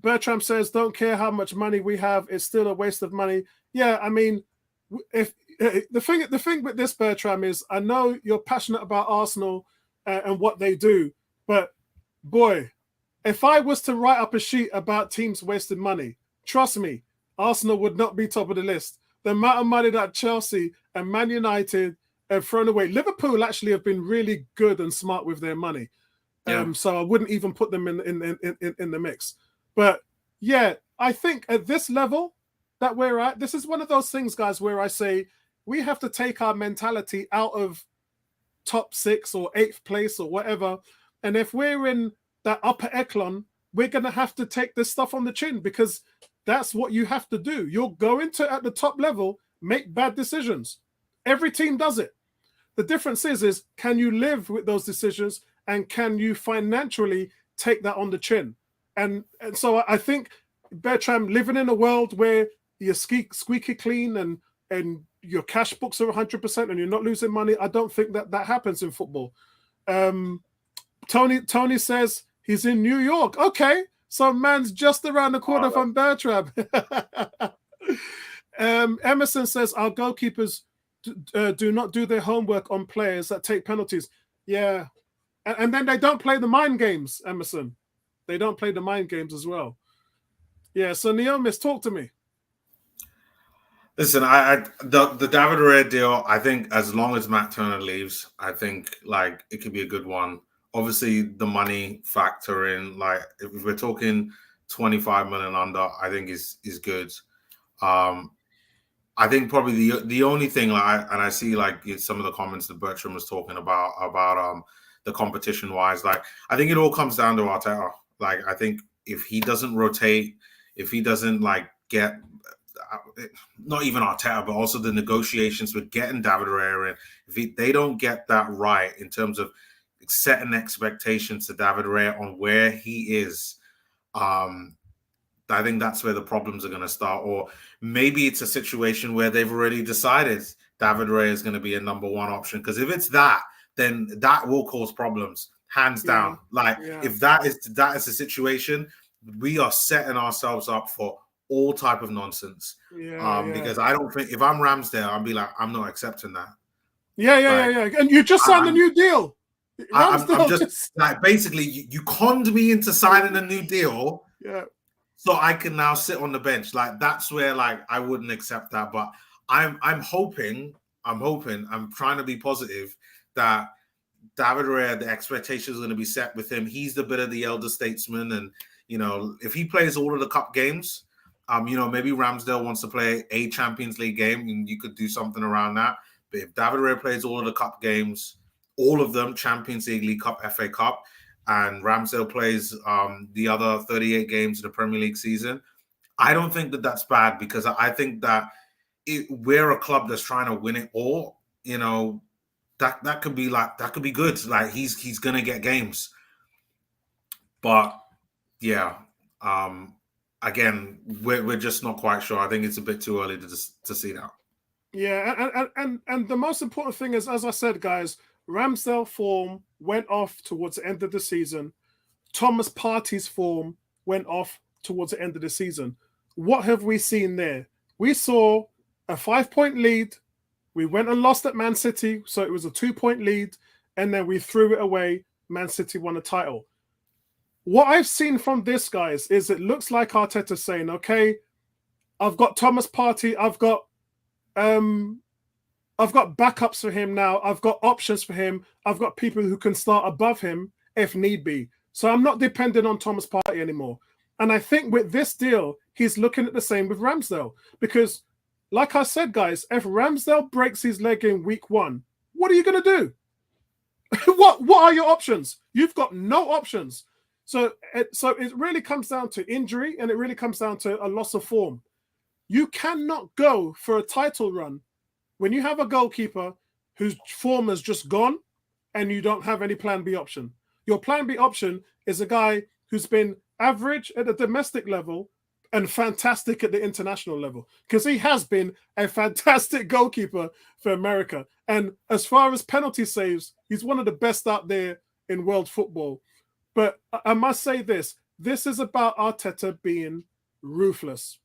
Bertram says, don't care how much money we have. It's still a waste of money. Yeah, I mean, if the thing with this, Bertram, is I know you're passionate about Arsenal and what they do, but boy, if I was to write up a sheet about teams wasting money, trust me, Arsenal would not be top of the list. The amount of money that Chelsea and Man United have thrown away. Liverpool actually have been really good and smart with their money. So I wouldn't even put them in the mix. But yeah, I think at this level that we're at, this is one of those things, guys, where I say we have to take our mentality out of top 6 or 8th place or whatever. And if we're in that upper echelon, we're going to have to take this stuff on the chin, because that's what you have to do. You're going to, at the top level, make bad decisions. Every team does it. The difference is can you live with those decisions, and can you financially take that on the chin? And so I think, Bertram, living in a world where you're squeaky clean and your cash books are 100% and you're not losing money, I don't think that happens in football. Tony says he's in New York. Okay, so man's just around the corner from Bertram. Emerson says our goalkeepers do not do their homework on players that take penalties. Yeah, and then they don't play the mind games, Emerson. They don't play the mind games as well. Yeah, so Neomis, talk to me. Listen, the David Raya deal, I think as long as Matt Turner leaves, I think like it could be a good one. Obviously, the money factor in, like if we're talking 25 million under, I think is good. I think probably the only thing, like, and I see like some of the comments that Bertram was talking about the competition wise, like I think it all comes down to Arteta. Like I think if he doesn't rotate, if he doesn't like get not even Arteta, but also the negotiations with getting David Raya in, if they don't get that right in terms of setting expectations to David Raya on where he is, I think that's where the problems are going to start. Or maybe it's a situation where they've already decided David Raya is going to be a number one option. Because if it's that, then that will cause problems, hands down. Like if that is the situation, we are setting ourselves up for all type of nonsense. Because I don't think if I'm Ramsdale, I'll be like, I'm not accepting that. Yeah. And you just signed a new deal. I'm just like basically you conned me into signing a new deal. Yeah. So I can now sit on the bench. Like that's where like I wouldn't accept that. But I'm hoping, I'm trying to be positive that David Raya, the expectations are going to be set with him. He's the bit of the elder statesman. And, you know, if he plays all of the cup games, you know, maybe Ramsdale wants to play a Champions League game and you could do something around that. But if David Raya plays all of the cup games, all of them, Champions League, League Cup, FA Cup, and Ramsdale plays the other 38 games of the Premier League season, I don't think that that's bad because I think that we're a club that's trying to win it all. You know, that could be good. Like he's gonna get games, but yeah, again, we're just not quite sure. I think it's a bit too early to see that. Yeah, and the most important thing is, as I said, guys, Ramsdale form went off towards the end of the season. Thomas Partey's form went off towards the end of the season. What have we seen there? We saw a 5-point lead. We went and lost at Man City, so it was a 2-point lead, and then we threw it away. Man City won a title. What I've seen from this, guys, is it looks like Arteta saying, okay, I've got Thomas Partey, I've got backups for him now. I've got options for him. I've got people who can start above him if need be. So I'm not dependent on Thomas Partey anymore. And I think with this deal, he's looking at the same with Ramsdale. Because, like I said, guys, if Ramsdale breaks his leg in week 1, what are you going to do? What are your options? You've got no options. So it really comes down to injury and it really comes down to a loss of form. You cannot go for a title run when you have a goalkeeper whose form has just gone and you don't have any plan B option. Your plan B option is a guy who's been average at the domestic level and fantastic at the international level, because he has been a fantastic goalkeeper for America. And as far as penalty saves, he's one of the best out there in world football. But I must say this is about Arteta being ruthless.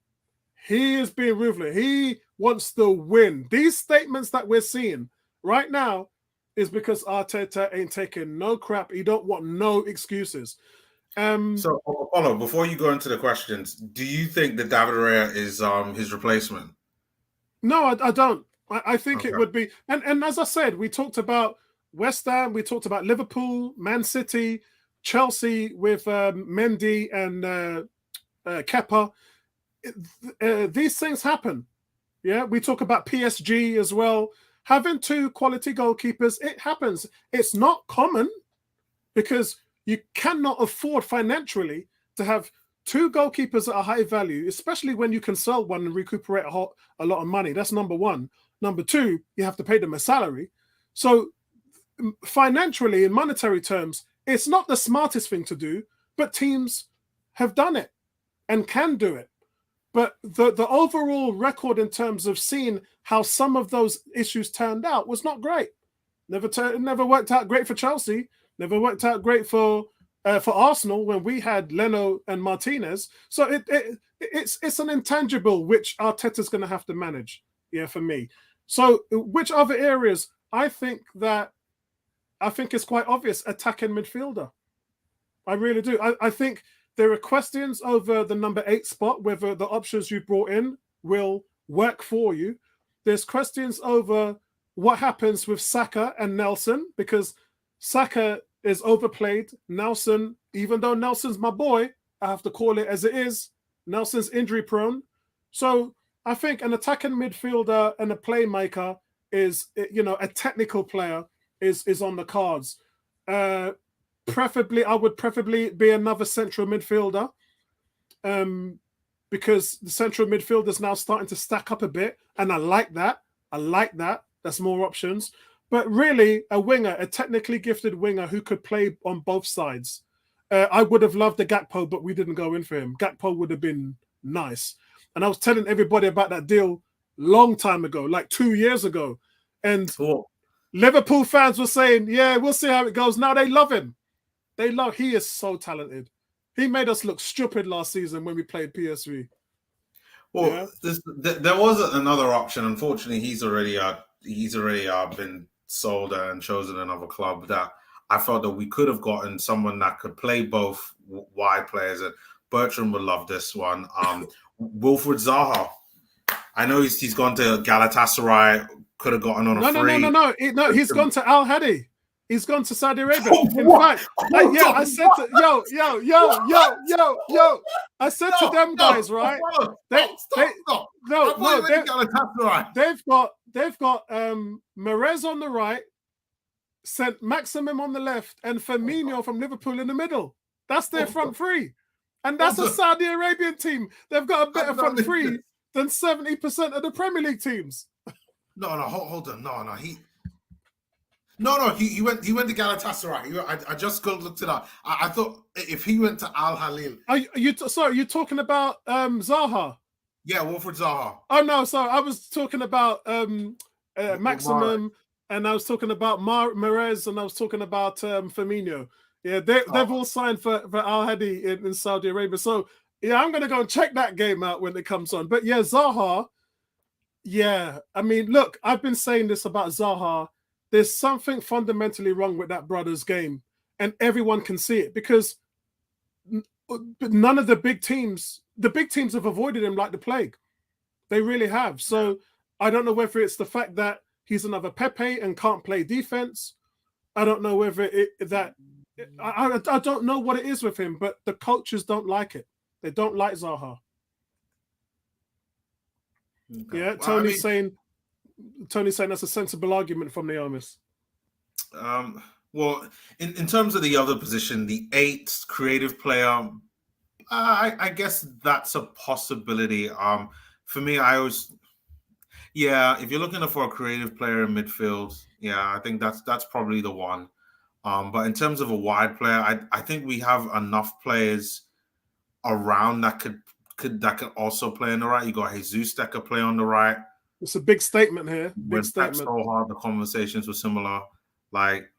He is being ruthless. He wants to win. These statements that we're seeing right now is because Arteta ain't taking no crap. He don't want no excuses. So, Apollo, before you go into the questions, do you think that David Raya is his replacement? No, I don't. I think it would be. And as I said, we talked about West Ham, we talked about Liverpool, Man City, Chelsea with Mendy and Kepa. These things happen. Yeah, we talk about PSG as well. Having 2 quality goalkeepers, it happens. It's not common because you cannot afford financially to have 2 goalkeepers at a high value, especially when you can sell one and recuperate a lot of money. That's number 1. Number 2, you have to pay them a salary. So financially, in monetary terms, it's not the smartest thing to do, but teams have done it and can do it. But the overall record in terms of seeing how some of those issues turned out was not great. Never worked out great for Chelsea. Never worked out great for Arsenal when we had Leno and Martinez. So it's an intangible which Arteta's going to have to manage. Yeah, for me. So which other areas? I think it's quite obvious. Attacking midfielder. I really do. I think there are questions over the number 8 spot, whether the options you brought in will work for you. There's questions over what happens with Saka and Nelson, because Saka is overplayed. Nelson, even though Nelson's my boy, I have to call it as it is. Nelson's injury prone. So I think an attacking midfielder and a playmaker is, a technical player is on the cards. I would preferably be another central midfielder, because the central midfielder is now starting to stack up a bit, and I like that. That's more options. But really, a winger, a technically gifted winger who could play on both sides. I would have loved the Gakpo, but we didn't go in for him. Gakpo would have been nice. And I was telling everybody about that deal long time ago, like 2 years ago. And Liverpool fans were saying, yeah, we'll see how it goes. Now they love him. He is so talented. He made us look stupid last season when we played PSV. Well, there was another option. Unfortunately, he's already been sold and chosen another club. That I felt that we could have gotten someone that could play both wide players. And Bertrand would love this one. Wilfried Zaha. I know he's gone to Galatasaray. Could have gotten on a free. No. He's gone to Al Hadi. He's gone to Saudi Arabia. In fact, I said to I said to them guys, right? They've got Mahrez on the right, Saint Maximum on the left, and Firmino from Liverpool in the middle. That's their front three, and that's a Saudi Arabian team. They've got a better front three than 70% of the Premier League teams. Hold on, he went to Galatasaray. I just looked it up. I thought if he went to Al Hilal. You're talking about Zaha? Yeah, Wilfried Zaha. Oh no, sorry, I was talking about Maximum, and I was talking about Mahrez, and I was talking about Firmino. Yeah, they've all signed for Al Hadi in Saudi Arabia. So yeah, I'm gonna go and check that game out when it comes on. But yeah, Zaha. Yeah, I mean, look, I've been saying this about Zaha. There's something fundamentally wrong with that brother's game, and everyone can see it, because none of the big teams have avoided him like the plague. They really have. So I don't know whether it's the fact that he's another Pepe and can't play defense. I don't know whether I don't know what it is with him, but the coaches don't like it. They don't like Zaha. Okay. Yeah, Tony's saying that's a sensible argument from Naomis. Well, in terms of the other position, the 8th creative player, I guess that's a possibility. For me, if you're looking for a creative player in midfield, I think that's probably the one. But in terms of a wide player, I think we have enough players around that could also play on the right. You got Jesus that could play on the right. It's a big statement here. Big statement. So hard. The conversations were similar. Like,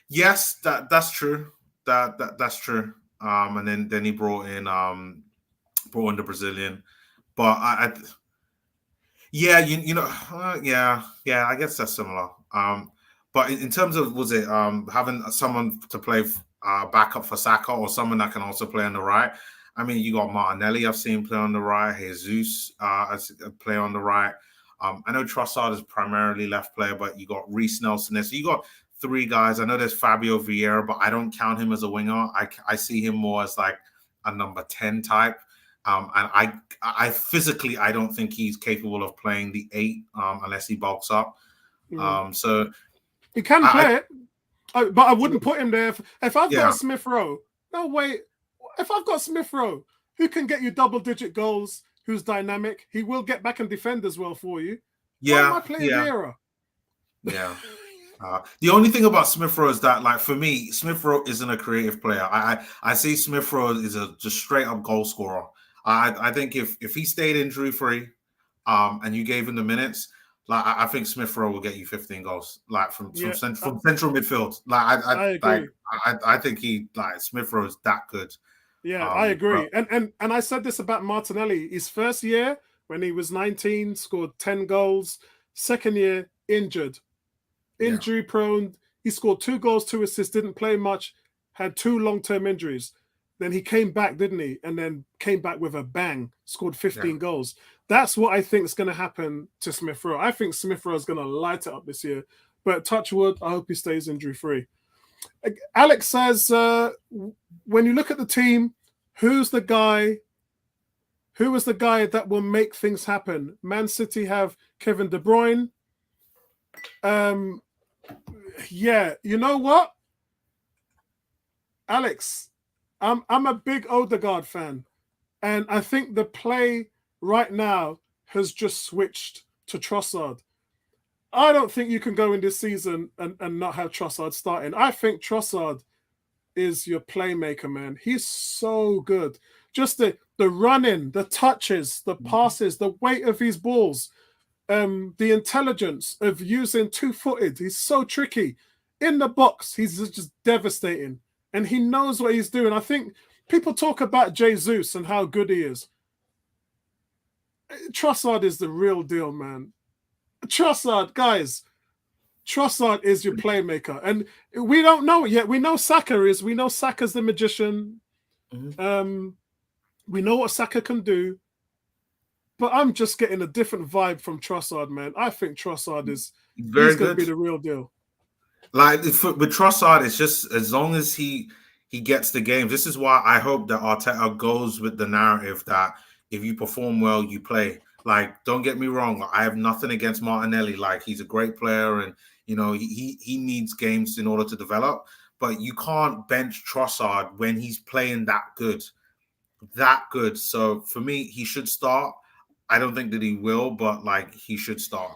yes, that's true. That's true. And then he brought in the Brazilian. But I guess that's similar. But in terms of having someone to play backup for Saka, or someone that can also play on the right. I mean, you got Martinelli, I've seen play on the right. Jesus play on the right. I know Trossard is primarily left player, but you got Reece Nelson there. So you got 3 guys. I know there's Fabio Vieira, but I don't count him as a winger. I see him more as like a number 10 type. And I physically, I don't think he's capable of playing the 8 unless he bulks up. So he can play it, but I wouldn't put him there. If I've got Smith Rowe, no way. If I've got Smith Rowe, who can get you double-digit goals, who's dynamic, he will get back and defend as well for you. Why am I playing Vieira? Yeah. The only thing about Smith Rowe is that, like, for me, Smith Rowe isn't a creative player. I see Smith Rowe is a just straight-up goal scorer. I think if he stayed injury-free and you gave him the minutes, Like I think Smith Rowe will get you 15 goals, like from Yeah, central midfield. Like I agree. I think he like Smith Rowe is that good. Yeah, I agree. But And I said this about Martinelli. His first year when he was 19, scored 10 goals. Second year, injured, yeah, injury prone. He scored 2 goals, 2 assists, didn't play much, had 2 long-term injuries. Then he came back, didn't he? And then came back with a bang, scored 15 yeah. goals. That's what I think is going to happen to Smith Rowe. I think Smith Rowe is going to light it up this year. But touch wood, I hope he stays injury-free. Alex says, when you look at the team, who is the guy that will make things happen? Man City have Kevin De Bruyne. Yeah, you know what, Alex, I'm a big Odegaard fan, and I think the play right now has just switched to Trossard. I don't think you can go in this season and not have Trossard starting. I think Trossard is your playmaker, man. He's so good. Just the running, the touches, the passes, the weight of his balls, the intelligence of using two-footed. He's so tricky. In the box, he's just devastating. And he knows what he's doing. I think people talk about Jesus and how good he is. Trossard is the real deal, man. Trossard, guys. Trossard is your playmaker. And we don't know it yet. We know Saka is. We know Saka's the magician. Mm-hmm. We know what Saka can do. But I'm just getting a different vibe from Trossard, man. I think Trossard is he's going to be the real deal. Like with Trossard, it's just as long as he gets the games. This is why I hope that Arteta goes with the narrative that if you perform well, you play. Like, don't get me wrong, I have nothing against Martinelli. Like, he's a great player, and you know he needs games in order to develop. But you can't bench Trossard when he's playing that good. So for me, he should start. I don't think that he will, but like he should start.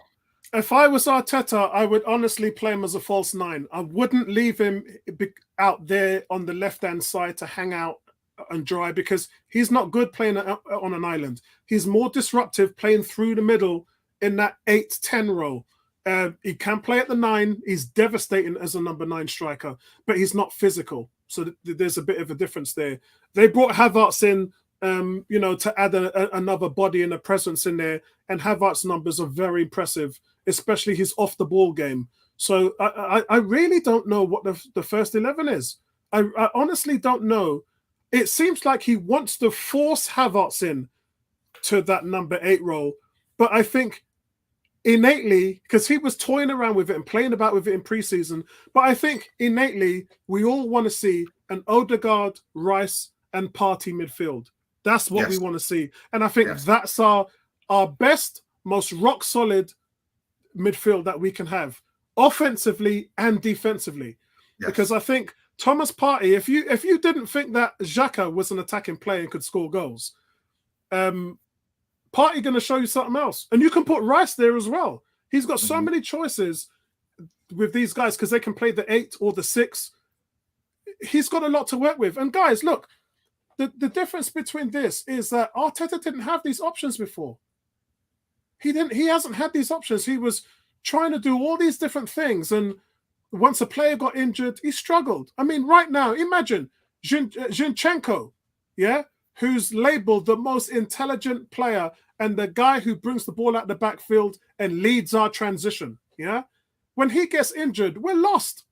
If I was Arteta, I would honestly play him as a false 9. I wouldn't leave him out there on the left-hand side to hang out and dry because he's not good playing on an island. He's more disruptive playing through the middle in that 8-10 role. He can play at the 9. He's devastating as a number 9 striker, but he's not physical. So there's a bit of a difference there. They brought Havertz in, to add another body and a presence in there. And Havertz's numbers are very impressive, especially his off-the-ball game. So I really don't know what the first 11 is. I honestly don't know. It seems like he wants to force Havertz in to that number 8 role. But I think innately, because he was toying around with it and playing about with it in preseason, but I think innately we all want to see an Odegaard, Rice, and Partey midfield. That's what we want to see. And I think that's our best, most rock-solid midfield that we can have, offensively and defensively. Yes. Because I think Thomas Partey, if you didn't think that Xhaka was an attacking player and could score goals, Partey going to show you something else. And you can put Rice there as well. He's got so many choices with these guys because they can play the 8 or the 6. He's got a lot to work with. And guys, look, the difference between this is that Arteta didn't have these options before. He hasn't had these options. He was trying to do all these different things. And once a player got injured, he struggled. I mean, right now, imagine Zinchenko, who's labeled the most intelligent player and the guy who brings the ball out the backfield and leads our transition. When he gets injured, we're lost.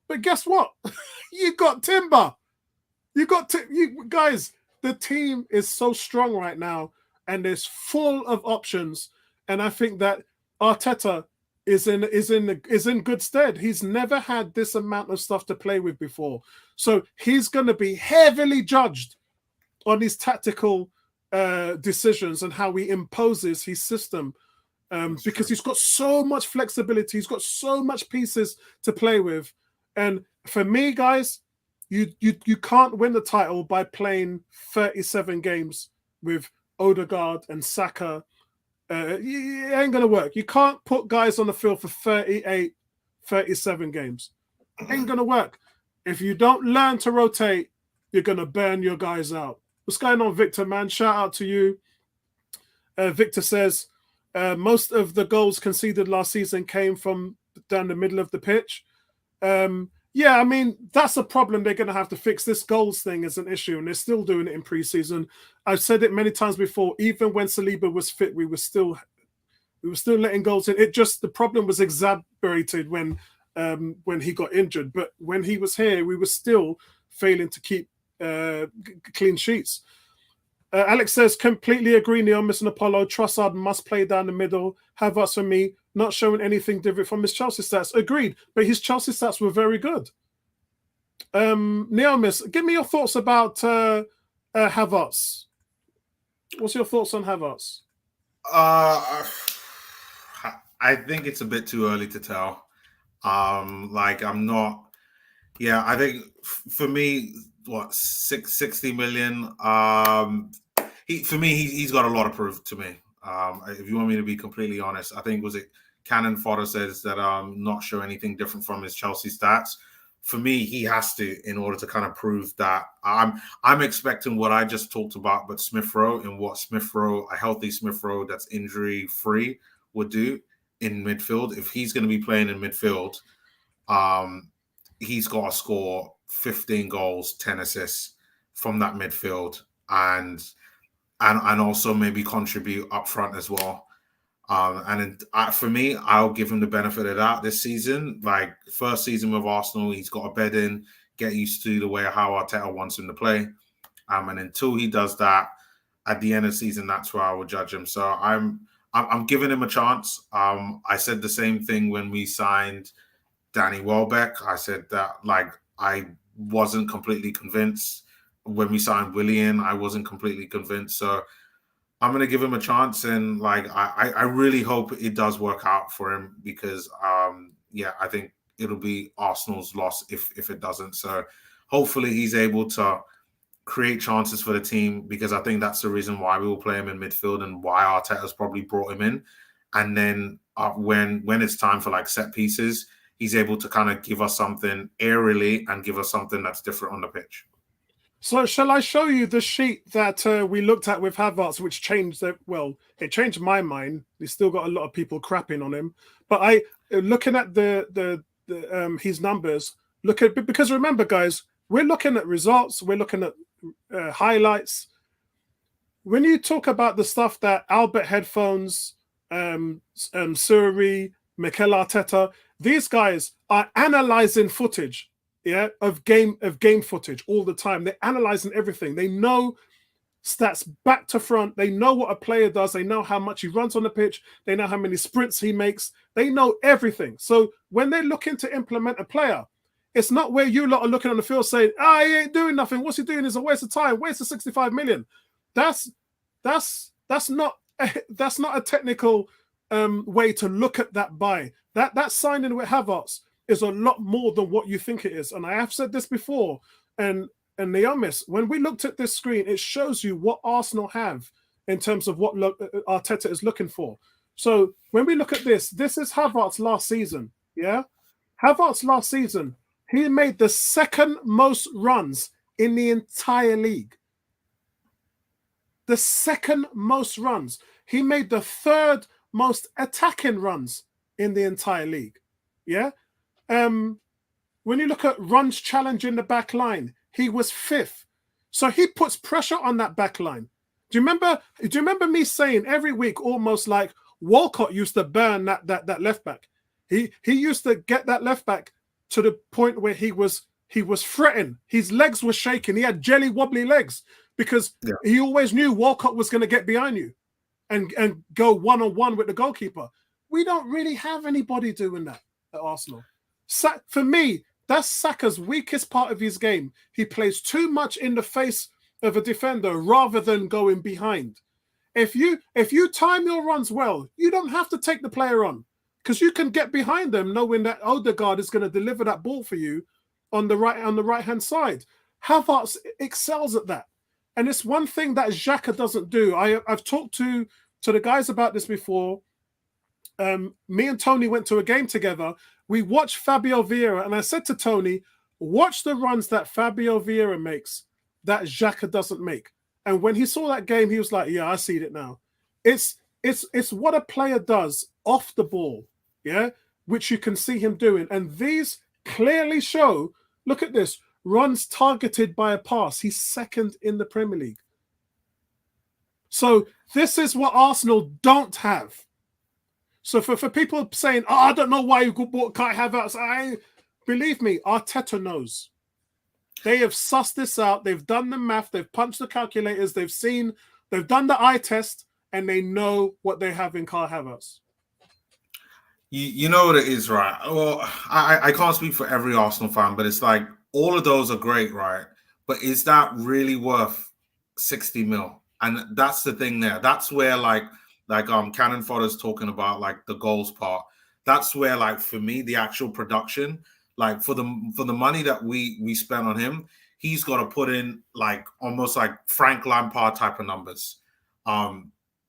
But guess what? You got Timber. You guys, the team is so strong right now and it's full of options. And I think that Arteta is in good stead. He's never had this amount of stuff to play with before. So he's going to be heavily judged on his tactical decisions and how he imposes his system because he's got so much flexibility. He's got so much pieces to play with. And for me, guys, you can't win the title by playing 37 games with Odegaard and Saka. It ain't going to work. You can't put guys on the field for 38, 37 games. It ain't going to work. If you don't learn to rotate, you're going to burn your guys out. What's going on, Victor, man? Shout out to you. Victor says, Most of the goals conceded last season came from down the middle of the pitch. Yeah, I mean, that's a problem they're going to have to fix. This goals thing is an issue, and they're still doing it in preseason. I've said it many times before. Even when Saliba was fit, we were still letting goals in. It just, the problem was exacerbated when he got injured. But when he was here, we were still failing to keep clean sheets. Alex says, completely agree, Neil, Miss Apollo. Trossard must play down the middle. Havertz for me, not showing anything different from his Chelsea stats. Agreed, but his Chelsea stats were very good. Neil, Miss, give me your thoughts about Havertz. What's your thoughts on Havertz? I think it's a bit too early to tell. I'm not. Yeah, I think for me, 60 million. He's got a lot of proof to me. If you want me to be completely honest, I think Cannon Fodder says that not show anything different from his Chelsea stats. For me, he has to, in order to kind of prove that. I'm expecting what I just talked about, but Smith Rowe, and what a healthy Smith Rowe that's injury free would do in midfield. If he's going to be playing in midfield, he's got to score 15 goals, 10 assists from that midfield, and also maybe contribute up front as well. For me, I'll give him the benefit of that this season. Like, first season with Arsenal, he's got a bed in, get used to the way how Arteta wants him to play. And until he does that, at the end of the season, that's where I will judge him. So I'm giving him a chance. I said the same thing when we signed Danny Welbeck. I said that, I wasn't completely convinced. When we signed Willian, I wasn't completely convinced. So I'm going to give him a chance, and I really hope it does work out for him, because I think it'll be Arsenal's loss if it doesn't. So hopefully he's able to create chances for the team, because I think that's the reason why we will play him in midfield and why Arteta's probably brought him in. And then when it's time for set pieces, he's able to kind of give us something aerially and give us something that's different on the pitch. So shall I show you the sheet that we looked at with Havertz, which changed it changed my mind. We still got a lot of people crapping on him, but looking at his numbers, because remember, guys, we're looking at results, we're looking at highlights. When you talk about the stuff that Albert Headphones, Suri, Mikel Arteta, these guys are analyzing footage. Yeah, of game footage all the time. They're analyzing everything. They know stats back to front. They know what a player does. They know how much he runs on the pitch. They know how many sprints he makes. They know everything. So when they're looking to implement a player, it's not where you lot are looking on the field saying, he ain't doing nothing. What's he doing is a waste of time. Waste of 65 million. That's not a technical way to look at that buy. That signing with Havertz is a lot more than what you think it is. And I have said this before, and Neomis, when we looked at this screen, it shows you what Arsenal have in terms of what Arteta is looking for. So when we look at this is Havertz last season, yeah? Havertz last season, he made the second most runs in the entire league. The second most runs. He made the third most attacking runs in the entire league, yeah? When you look at runs challenge in the back line, he was 5th. So he puts pressure on that back line. Do you remember me saying every week, almost like Walcott used to burn that left back? He used to get that left back to the point where he was fretting. His legs were shaking. He had jelly wobbly legs, because he always knew Walcott was going to get behind you and go one-on-one with the goalkeeper. We don't really have anybody doing that at Arsenal. For me, that's Saka's weakest part of his game. He plays too much in the face of a defender rather than going behind. If you time your runs well, you don't have to take the player on, because you can get behind them knowing that Odegaard is going to deliver that ball for you on the right-hand side. Havertz excels at that. And it's one thing that Xhaka doesn't do. I've talked to the guys about this before. Me and Tony went to a game together. We watched Fabio Vieira, and I said to Tony, watch the runs that Fabio Vieira makes that Xhaka doesn't make. And when he saw that game, he was like, yeah, I see it now. It's It's what a player does off the ball, yeah, which you can see him doing. And these clearly show, look at this, runs targeted by a pass. He's second in the Premier League. So this is what Arsenal don't have. So for people saying, oh, I don't know why you bought Kai Havertz, believe me, Arteta knows. They have sussed this out. They've done the math. They've punched the calculators. They've done the eye test, and they know what they have in Kai Havertz. You know what it is, right? Well, I can't speak for every Arsenal fan, but it's like all of those are great, right? But is that really worth 60 mil? And that's the thing there. That's where like Cannon Fodder's talking about like the goals part. That's where like for me the actual production, like for the money that we spent on him, he's got to put in like almost like Frank Lampard type of numbers,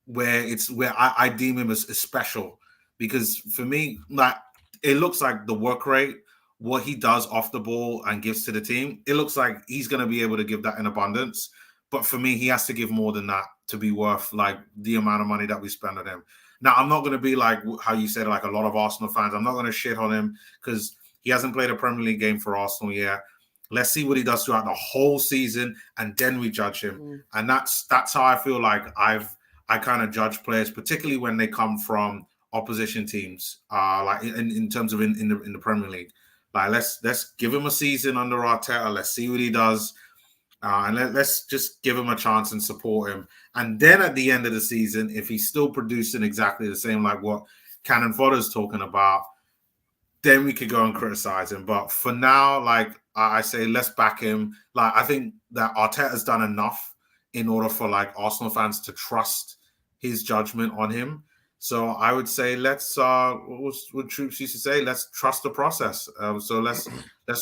where I deem him as special. Because for me, like it looks like the work rate, what he does off the ball and gives to the team, it looks like he's going to be able to give that in abundance. But for me, he has to give more than that to be worth like the amount of money that we spend on him. Now, I'm not going to be like how you said, like a lot of Arsenal fans. I'm not going to shit on him because he hasn't played a Premier League game for Arsenal yet. Let's see what he does throughout the whole season, and then we judge him. And that's how I feel like I kind of judge players, particularly when they come from opposition teams, like in terms of in the Premier League. Like let's give him a season under Arteta. Let's see what he does, and let's just give him a chance and support him. And then at the end of the season, if he's still producing exactly the same like what Cannon Fodder's talking about, then we could go and criticize him. But for now, like I say, let's back him. Like I think that Arteta's done enough in order for like Arsenal fans to trust his judgment on him. So I would say let's what Troops used to say, let's trust the process. So let's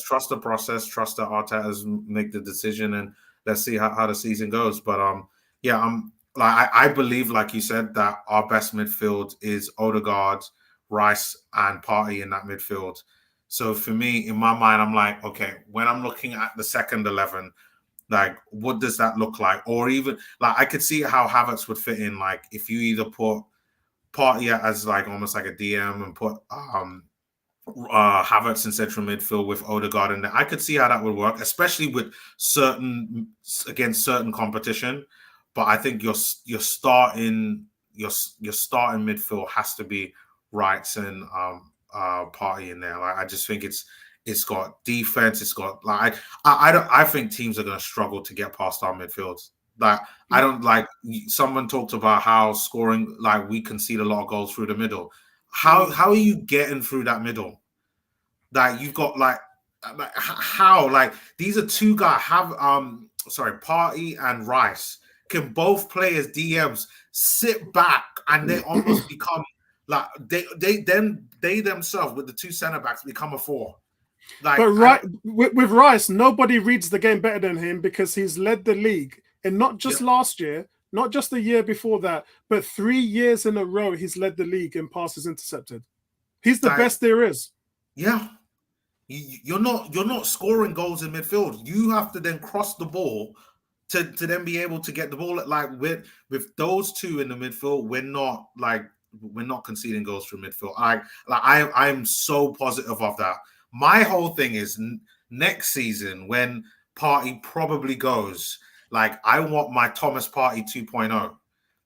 trust the process, trust that Arteta's make the decision, and let's see how the season goes. But like I believe, like you said, that our best midfield is Odegaard, Rice, and Partey in that midfield. So for me, in my mind, I'm like, okay, when I'm looking at the second 11, like what does that look like? Or even like I could see how Havertz would fit in. Like if you either put Partey as like almost like a DM and put Havertz in central midfield with Odegaard in there. I could see how that would work, especially with against certain competition. But I think your starting midfield has to be Wrights and Partey in there. Like I just think it's got defense. It's got like I think teams are going to struggle to get past our midfield. Like I don't like. Someone talked about how scoring, like we concede a lot of goals through the middle. How are you getting through that middle? Like you've got like how like these are two guys Partey and Rice can both play as DMs, sit back, and they almost become like they themselves with the two centre backs become a four. Like, but with Rice, nobody reads the game better than him because he's led the league. And not just last year, not just the year before that, but 3 years in a row, he's led the league in passes intercepted. He's the best there is. Yeah. You're not scoring goals in midfield. You have to then cross the ball to then be able to get the ball. Like with those two in the midfield, we're not conceding goals through midfield. I'm so positive of that. My whole thing is next season when Partey probably goes, like I want my Thomas Partey 2.0.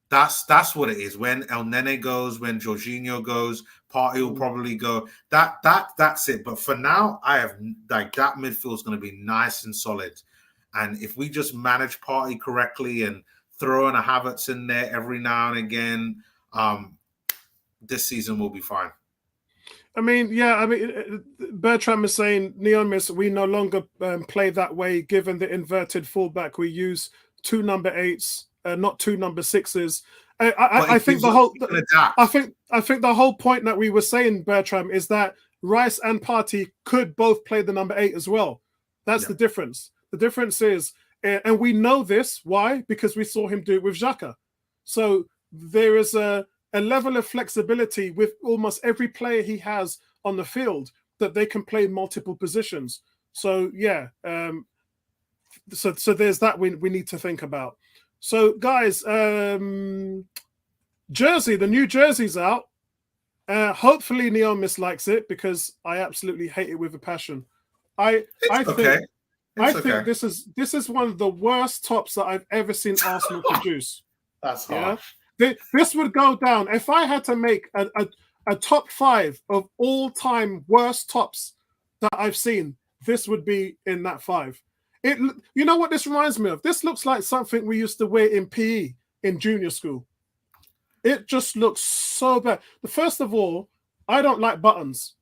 That's what it is. When El Nene goes, when Jorginho goes, Partey will probably go. That's it. But for now, I have like that midfield is going to be nice and solid. And if we just manage Partey correctly and throw in a Havertz in there every now and again, this season will be fine. I mean, Bertram is saying, Neomis, we no longer play that way. Given the inverted fullback, we use 2 number 8s, not 2 number 6s. I think the whole point that we were saying, Bertram, is that Rice and Partey could both play the number 8 as well. That's the difference. The difference is, and we know this, why? Because we saw him do it with Xhaka. So there is a level of flexibility with almost every player he has on the field that they can play multiple positions. So so there's that we need to think about. So guys, Jersey, the new jersey's out. Hopefully Neomis likes it because I absolutely hate it with a passion. I It's I think okay. It's okay. this is one of the worst tops that I've ever seen Arsenal produce. That's Yeah, harsh. this would go down if I had to make a top 5 of all time worst tops that I've seen. This would be in that 5. It, you know what this reminds me of? This looks like something we used to wear in PE in junior school. It just looks so bad. First of all, I don't like buttons.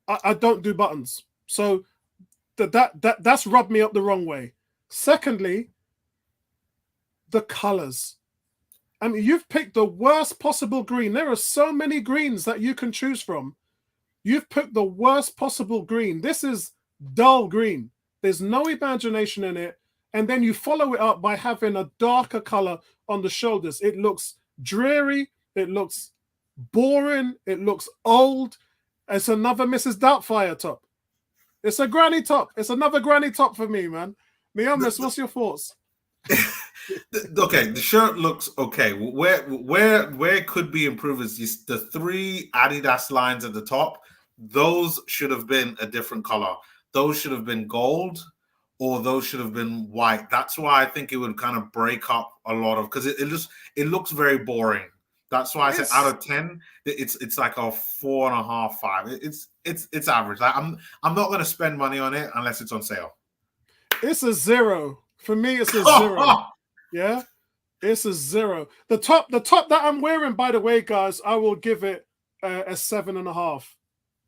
I don't do buttons. So that's rubbed me up the wrong way. Secondly, the colors. I mean, you've picked the worst possible green. There are so many greens that you can choose from. You've picked the worst possible green. This is dull green. There's no imagination in it. And then you follow it up by having a darker color on the shoulders. It looks dreary. It looks boring. It looks old. It's another Mrs. Doubtfire top. It's a granny top. It's another granny top for me, man. Neomis, what's your thoughts? Okay, the shirt looks okay. Where it could be improved is just the 3 Adidas lines at the top. Those should have been a different color. Those should have been gold, or those should have been white. That's why I think it would kind of break up a lot of, because it looks very boring. That's why I said out of 10, it's like a 4.5, 5. It's average. I'm not going to spend money on it unless it's on sale. It's a 0 for me. It's a 0. Yeah, it's a 0. The top that I'm wearing, by the way, guys, I will give it a 7.5.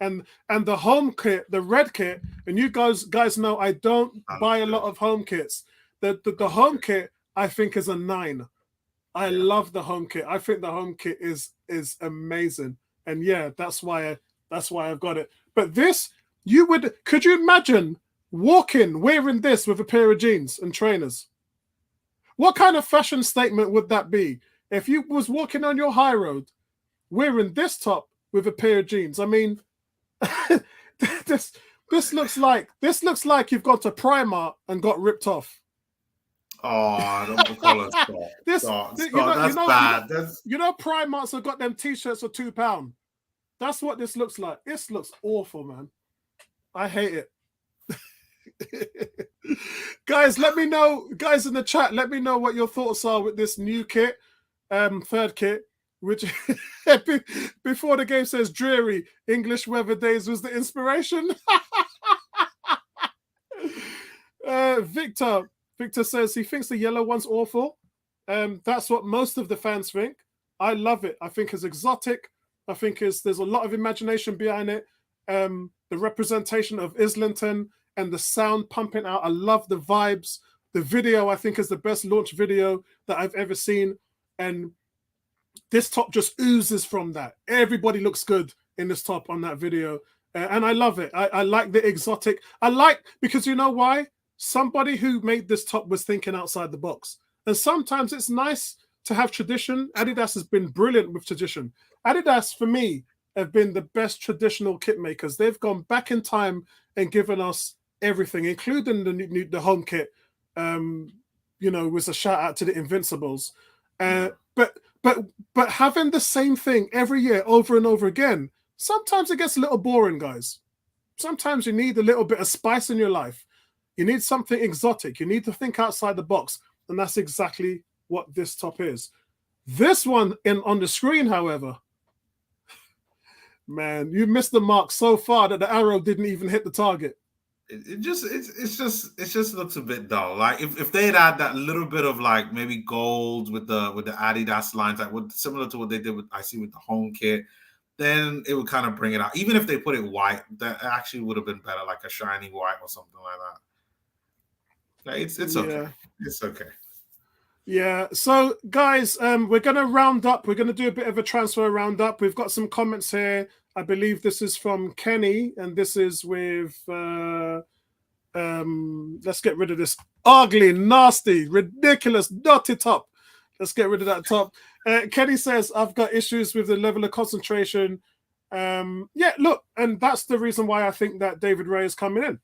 And the home kit, the red kit, and you guys know I don't buy a lot of home kits. The home kit I think is a 9. I love the home kit. I think the home kit is amazing, and yeah, that's why I've got it. But this, could you imagine walking wearing this with a pair of jeans and trainers? What kind of fashion statement would that be if you was walking on your high road wearing this top with a pair of jeans? I mean, this looks like you've gone to Primark and got ripped off. Oh, don't call us stop. That's bad. Primarks have got them t-shirts for £2. That's what this looks like. This looks awful, man. I hate it. Guys, let me know. Guys in the chat, let me know what your thoughts are with this new kit, third kit, which before the game says dreary. English weather days was the inspiration. Victor says he thinks the yellow one's awful. That's what most of the fans think. I love it. I think it's exotic. I think there's a lot of imagination behind it. The representation of Islington and the sound pumping out. I love the vibes. The video, I think, is the best launch video that I've ever seen. And this top just oozes from that. Everybody looks good in this top on that video. And I love it. I like the exotic. Because you know why? Somebody who made this top was thinking outside the box. And sometimes it's nice to have tradition. Adidas has been brilliant with tradition. Adidas, for me, have been the best traditional kit makers. They've gone back in time and given us everything, including the home kit. Was a shout out to the Invincibles. But having the same thing every year over and over again, sometimes it gets a little boring, guys. Sometimes you need a little bit of spice in your life. You need something exotic. You need to think outside the box. And that's exactly what this top is. This one on the screen, however, man, you missed the mark so far that the arrow didn't even hit the target. It just looks a bit dull. Like if they had that little bit of like maybe gold with the Adidas lines, like similar to what they did with the home kit, then it would kind of bring it out. Even if they put it white, that actually would have been better, like a shiny white or something like that. Like it's okay. It's okay. Yeah. So guys, we're gonna round up. We're gonna do a bit of a transfer roundup. We've got some comments here. I believe this is from Kenny, and this is with let's get rid of this ugly, nasty, ridiculous, dirty top. Let's get rid of that top. Kenny says, I've got issues with the level of concentration. Yeah, look, and that's the reason why I think that David Raya is coming in.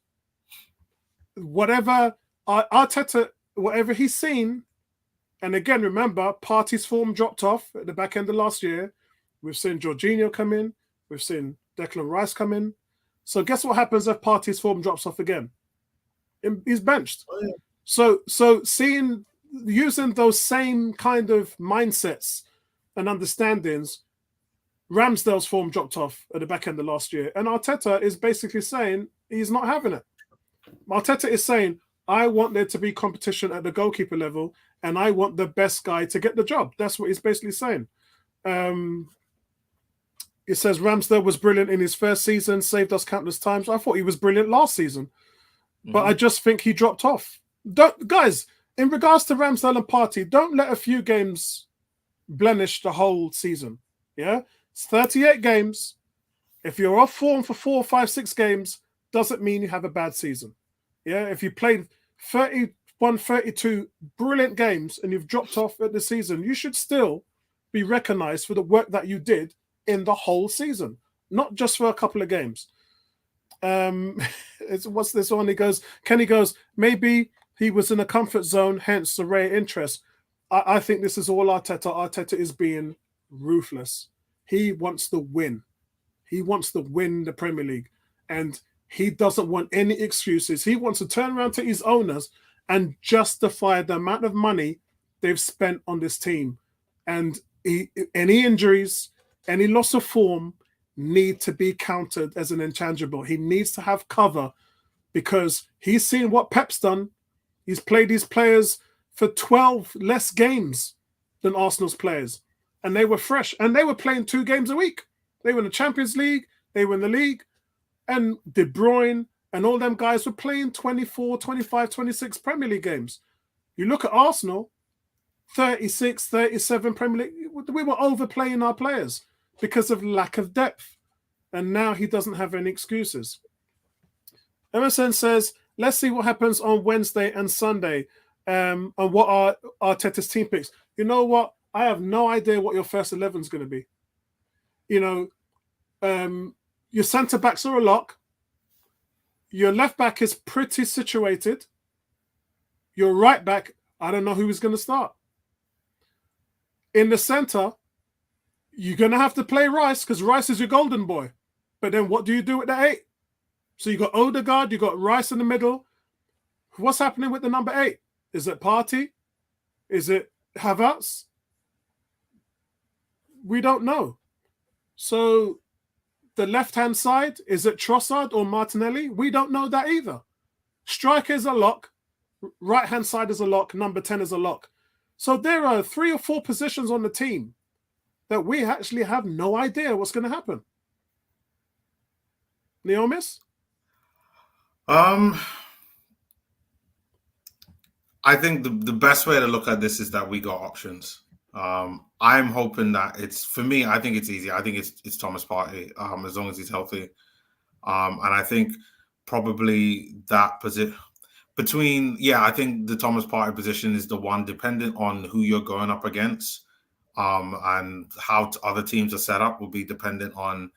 Whatever Arteta, whatever he's seen, And again, remember, Partey's form dropped off at the back end of last year. We've seen Jorginho come in. We've seen Declan Rice come in. So guess what happens if Partey's form drops off again? He's benched. Oh, yeah. So using those same kind of mindsets and understandings, Ramsdale's form dropped off at the back end of last year. And Arteta is basically saying he's not having it. Arteta is saying, I want there to be competition at the goalkeeper level, and I want the best guy to get the job. That's what he's basically saying. It says Ramsdale was brilliant in his first season, saved us countless times. I thought he was brilliant last season, but I just think he dropped off. Guys, in regards to Ramsdale and Partey, don't let a few games blemish the whole season. Yeah, it's 38 games. If you're off form for 4, 5, 6 games, doesn't mean you have a bad season. Yeah, if you played 31, 32 brilliant games and you've dropped off at the season, you should still be recognized for the work that you did in the whole season, not just for a couple of games. What's this one? Kenny goes, maybe he was in a comfort zone, hence the rare interest. I think this is all Arteta. Arteta is being ruthless. He wants to win. He wants to win the Premier League. And he doesn't want any excuses. He wants to turn around to his owners and justify the amount of money they've spent on this team. And any injuries, any loss of form need to be counted as an intangible. He needs to have cover because he's seen what Pep's done. He's played his players for 12 less games than Arsenal's players. And they were fresh. And they were playing 2 games a week. They were in the Champions League. They were in the league. And De Bruyne and all them guys were playing 24, 25, 26 Premier League games. You look at Arsenal, 36, 37 Premier League. We were overplaying our players because of lack of depth. And now he doesn't have any excuses. Emerson says, let's see what happens on Wednesday and Sunday and what are Arteta's team picks. You know what? I have no idea what your first 11 is going to be. You know, your centre-backs are a lock. Your left-back is pretty situated. Your right-back, I don't know who is going to start. In the centre, you're going to have to play Rice because Rice is your golden boy. But then what do you do with the 8? So you got Odegaard, you got Rice in the middle. What's happening with the number 8? Is it Partey? Is it Havertz? We don't know. So the left-hand side, is it Trossard or Martinelli? We don't know that either. Striker is a lock. Right-hand side is a lock. Number 10 is a lock. So there are 3 or 4 positions on the team that we actually have no idea what's going to happen. Neomis? I think the best way to look at this is that we got options. I'm hoping that for me, I think it's easy. I think it's Thomas Partey, as long as he's healthy. And I think probably that position I think the Thomas Partey position is the one dependent on who you're going up against. And how other teams are set up will be dependent on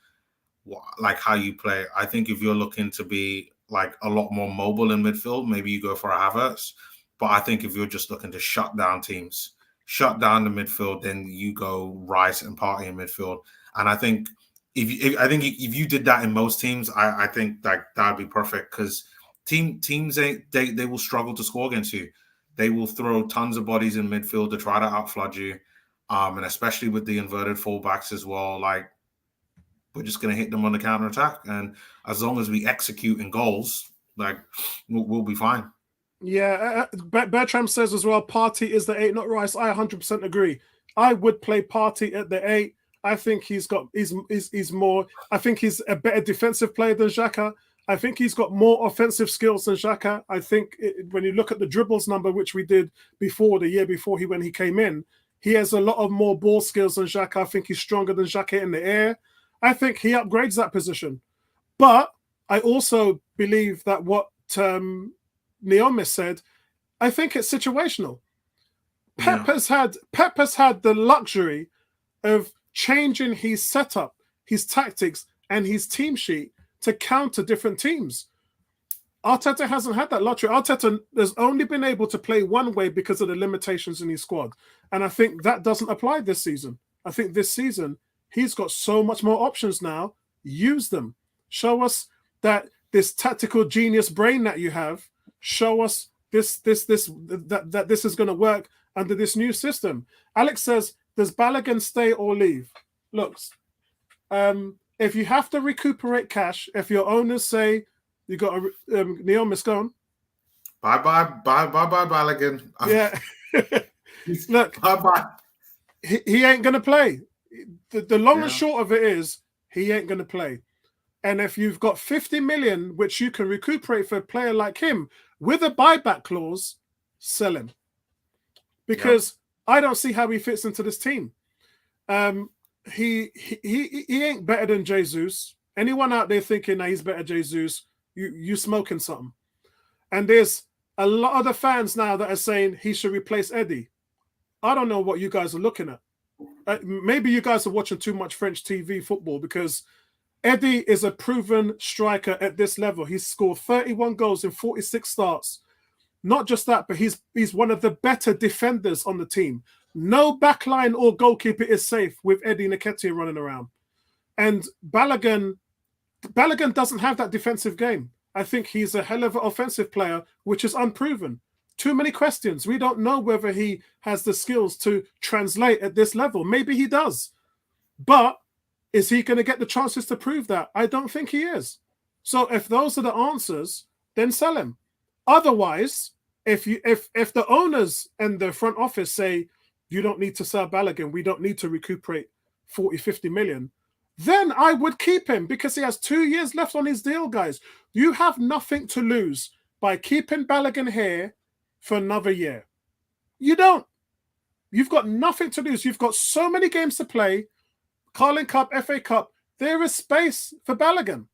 how you play. I think if you're looking to be like a lot more mobile in midfield, maybe you go for a Havertz. But I think if you're just looking to shut down teams, shut down the midfield, then you go Rice and Partey in midfield. And I think if you did that in most teams, I think that'd be perfect because teams they will struggle to score against you. They will throw tons of bodies in midfield to try to outflood you, and especially with the inverted fullbacks as well. Like we're just going to hit them on the counter attack, and as long as we execute in goals, like we'll be fine. Yeah, Bertram says as well, Partey is the 8, not Rice. I 100% agree. I would play Partey at the 8. I think he's more. I think he's a better defensive player than Xhaka. I think he's got more offensive skills than Xhaka. I think when you look at the dribbles number, which we did the year before when he came in, he has a lot of more ball skills than Xhaka. I think he's stronger than Xhaka in the air. I think he upgrades that position. But I also believe that what Neomis said, I think it's situational. Pep has had the luxury of changing his setup, his tactics, and his team sheet to counter different teams. Arteta hasn't had that luxury. Arteta has only been able to play one way because of the limitations in his squad. And I think that doesn't apply this season. I think this season, he's got so much more options now. Use them. Show us that this tactical genius brain that you have. Show us that this is going to work under this new system. Alex says, does Balogun stay or leave? Look, if you have to recuperate cash, if your owners say you got a Neil Miscone, bye Balogun. Yeah, look, bye. He ain't gonna play. The long and short of it is he ain't gonna play. And if you've got 50 million, which you can recuperate for a player like him with a buyback clause, sell him. Because I don't see how he fits into this team. He ain't better than Jesus. Anyone out there thinking that he's better than Jesus, you smoking something. And there's a lot of the fans now that are saying he should replace Eddie. I don't know what you guys are looking at. Maybe you guys are watching too much French TV football, because Eddie is a proven striker at this level. He's scored 31 goals in 46 starts. Not just that, but he's one of the better defenders on the team. No backline or goalkeeper is safe with Eddie Nketiah running around. And Balogun doesn't have that defensive game. I think he's a hell of an offensive player, which is unproven. Too many questions. We don't know whether he has the skills to translate at this level. Maybe he does. But is he going to get the chances to prove that? I don't think he is. So if those are the answers, then sell him. Otherwise, if the owners and the front office say, you don't need to sell Balogun, we don't need to recuperate 40, 50 million, then I would keep him, because he has 2 years left on his deal, guys. You have nothing to lose by keeping Balogun here for another year. You don't. You've got nothing to lose. You've got so many games to play. Carling Cup, FA Cup. There is space for Balogun.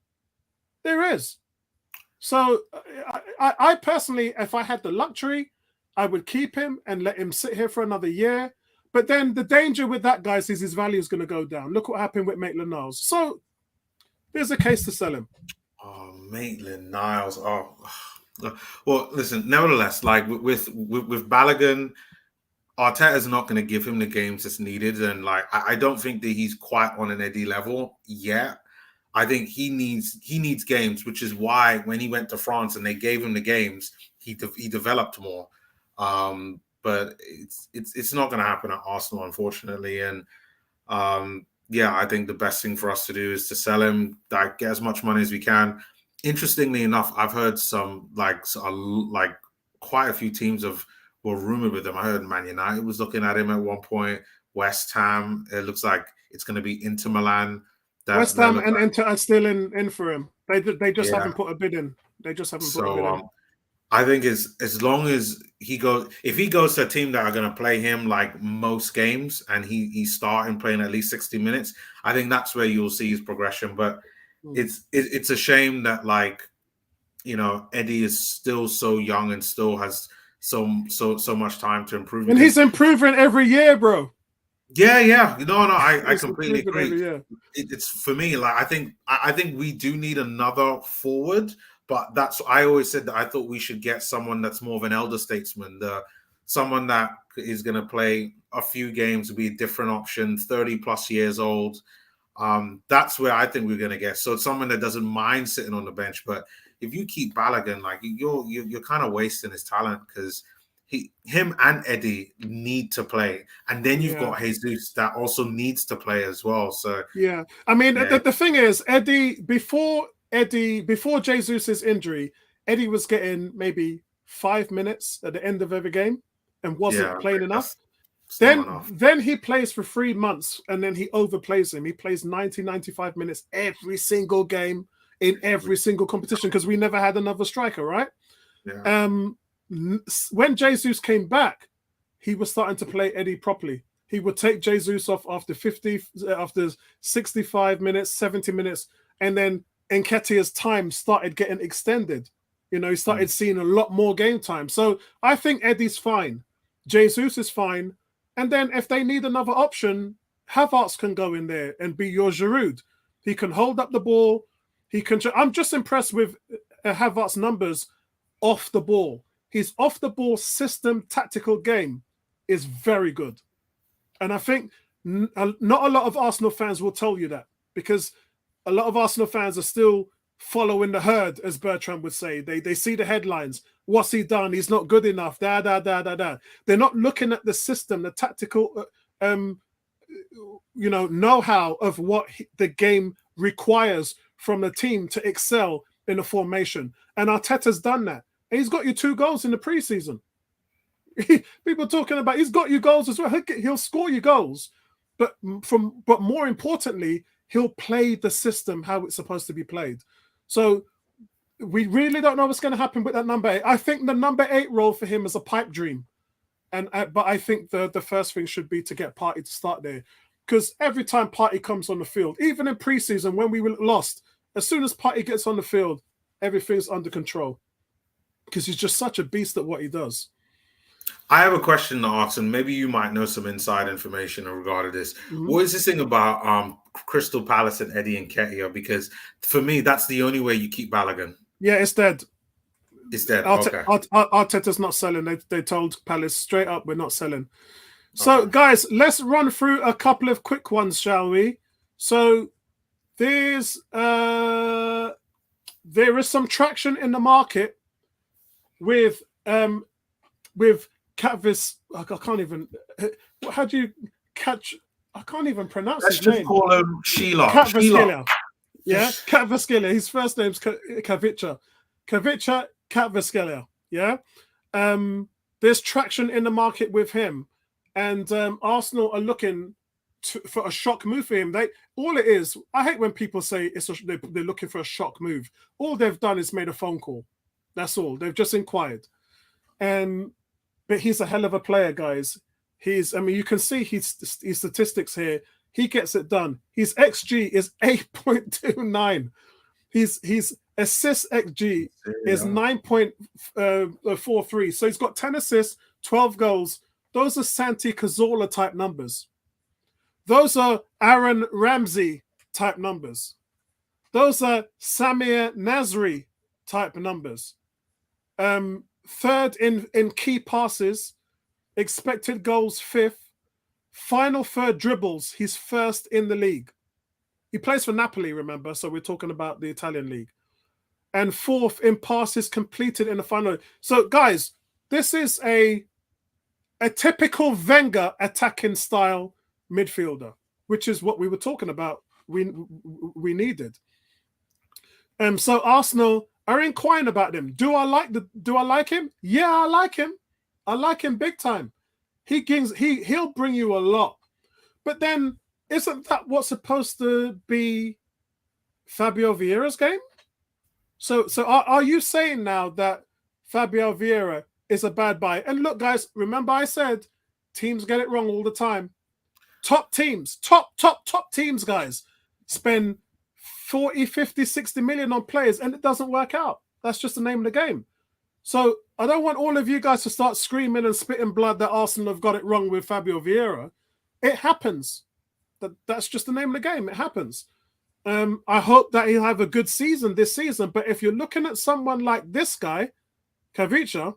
There is. So I personally, if I had the luxury, I would keep him and let him sit here for another year. But then the danger with that, guys, is his value is going to go down. Look what happened with Maitland-Niles. So there's a case to sell him. Oh, Maitland-Niles. Oh, well, listen. Nevertheless, like with Balogun, Arteta is not going to give him the games that's needed, and like I don't think that he's quite on an Eddie level yet. I think he needs games, which is why when he went to France and they gave him the games, he developed more. But it's not going to happen at Arsenal, unfortunately. And I think the best thing for us to do is to sell him, like get as much money as we can. Interestingly enough, I've heard some like quite a few teams were rumored with him. I heard Man United was looking at him at one point. West Ham. It looks like it's going to be Inter Milan. West Ham and Inter are still in for him. They just haven't put a bid in. They just haven't put a bid in. I think as long as if he goes to a team that are going to play him like most games, and he's starting playing at least 60 minutes, I think that's where you'll see his progression. But it's a shame that, like, you know, Eddie is still so young and still has so much time to improve. And he's improving every year, bro. Yeah. No, I completely agree. It's for me, like I think we do need another forward, but I always said that I thought we should get someone that's more of an elder statesman, someone that is going to play a few games, be a different option, 30 plus years old. That's where I think we're going to get. So it's someone that doesn't mind sitting on the bench. But if you keep Balogun, like you're kind of wasting his talent, because him and Eddie need to play, and then you've got Jesus that also needs to play as well. So I mean, the thing is, before Jesus's injury, Eddie was getting maybe 5 minutes at the end of every game and wasn't playing enough. Then he plays for 3 months, and then he overplays him. He plays 95 minutes every single game in every single competition, because we never had another striker, right? When Jesus came back, he was starting to play Eddie properly. He would take Jesus off after 65 minutes, 70 minutes, and then Nketiah's time started getting extended. You know, he started seeing a lot more game time. So I think Eddie's fine. Jesus is fine. And then if they need another option, Havertz can go in there and be your Giroud. He can hold up the ball. I'm just impressed with Havertz's numbers off the ball. His off the ball system tactical game is very good. And I think not a lot of Arsenal fans will tell you that, because a lot of Arsenal fans are still following the herd, as Bertrand would say. They see the headlines. What's he done? He's not good enough. Da. They're not looking at the system, the tactical know-how of what the game requires from the team to excel in a formation. And Arteta's done that. And he's got you 2 goals in the preseason. People talking about he's got you goals as well. He'll score you goals, but more importantly, he'll play the system how it's supposed to be played. So we really don't know what's going to happen with that number 8. I think the number 8 role for him is a pipe dream, but I think the first thing should be to get Partey to start there, because every time Partey comes on the field, even in preseason when we were lost, as soon as Partey gets on the field, everything's under control, because he's just such a beast at what he does. I have a question to ask, and maybe you might know some inside information regarding this. Mm-hmm. What is this thing about Crystal Palace and Eddie Nketiah? Because for me, that's the only way you keep Balogun. Yeah, it's dead. It's dead. Okay. Arteta's not selling. They told Palace straight up, we're not selling. So, guys, let's run through a couple of quick ones, shall we? So, there is some traction in the market with Katvis. I can't even. How do you catch? I can't even pronounce his name. Let's just call him Sheila. Katvaskelia. Yeah, Katvaskelia. His first name's Kavica. Kavica Katvaskelia. Yeah. There's traction in the market with him, and Arsenal are looking for a shock move for him. All it is. I hate when people say they're looking for a shock move. All they've done is made a phone call. That's all. They've just inquired. But he's a hell of a player, guys. You can see his statistics here. He gets it done. His XG is 8.29. His assist XG is 9.43. So he's got 10 assists, 12 goals. Those are Santi Cazorla type numbers. Those are Aaron Ramsey type numbers. Those are Samir Nasri type numbers. Third in key passes, expected goals 5th, final third dribbles, he's 1st in the league. He plays for Napoli, remember, so we're talking about the Italian league. And 4th in passes completed in the final. So, guys, this is a typical Wenger attacking style midfielder, which is what we were talking about. We needed. So Arsenal are inquiring about him. Do I like him? Yeah, I like him. I like him big time. He'll bring you a lot. But then, isn't that what's supposed to be Fabio Vieira's game? So are you saying now that Fabio Vieira is a bad buy? And look, guys, remember I said teams get it wrong all the time. Top teams, top teams, guys, spend 40, 50, 60 million on players and it doesn't work out. That's just the name of the game. So I don't want all of you guys to start screaming and spitting blood that Arsenal have got it wrong with Fabio Vieira. It happens. That's just the name of the game. It happens. I hope that he'll have a good season this season. But if you're looking at someone like this guy, Kavica,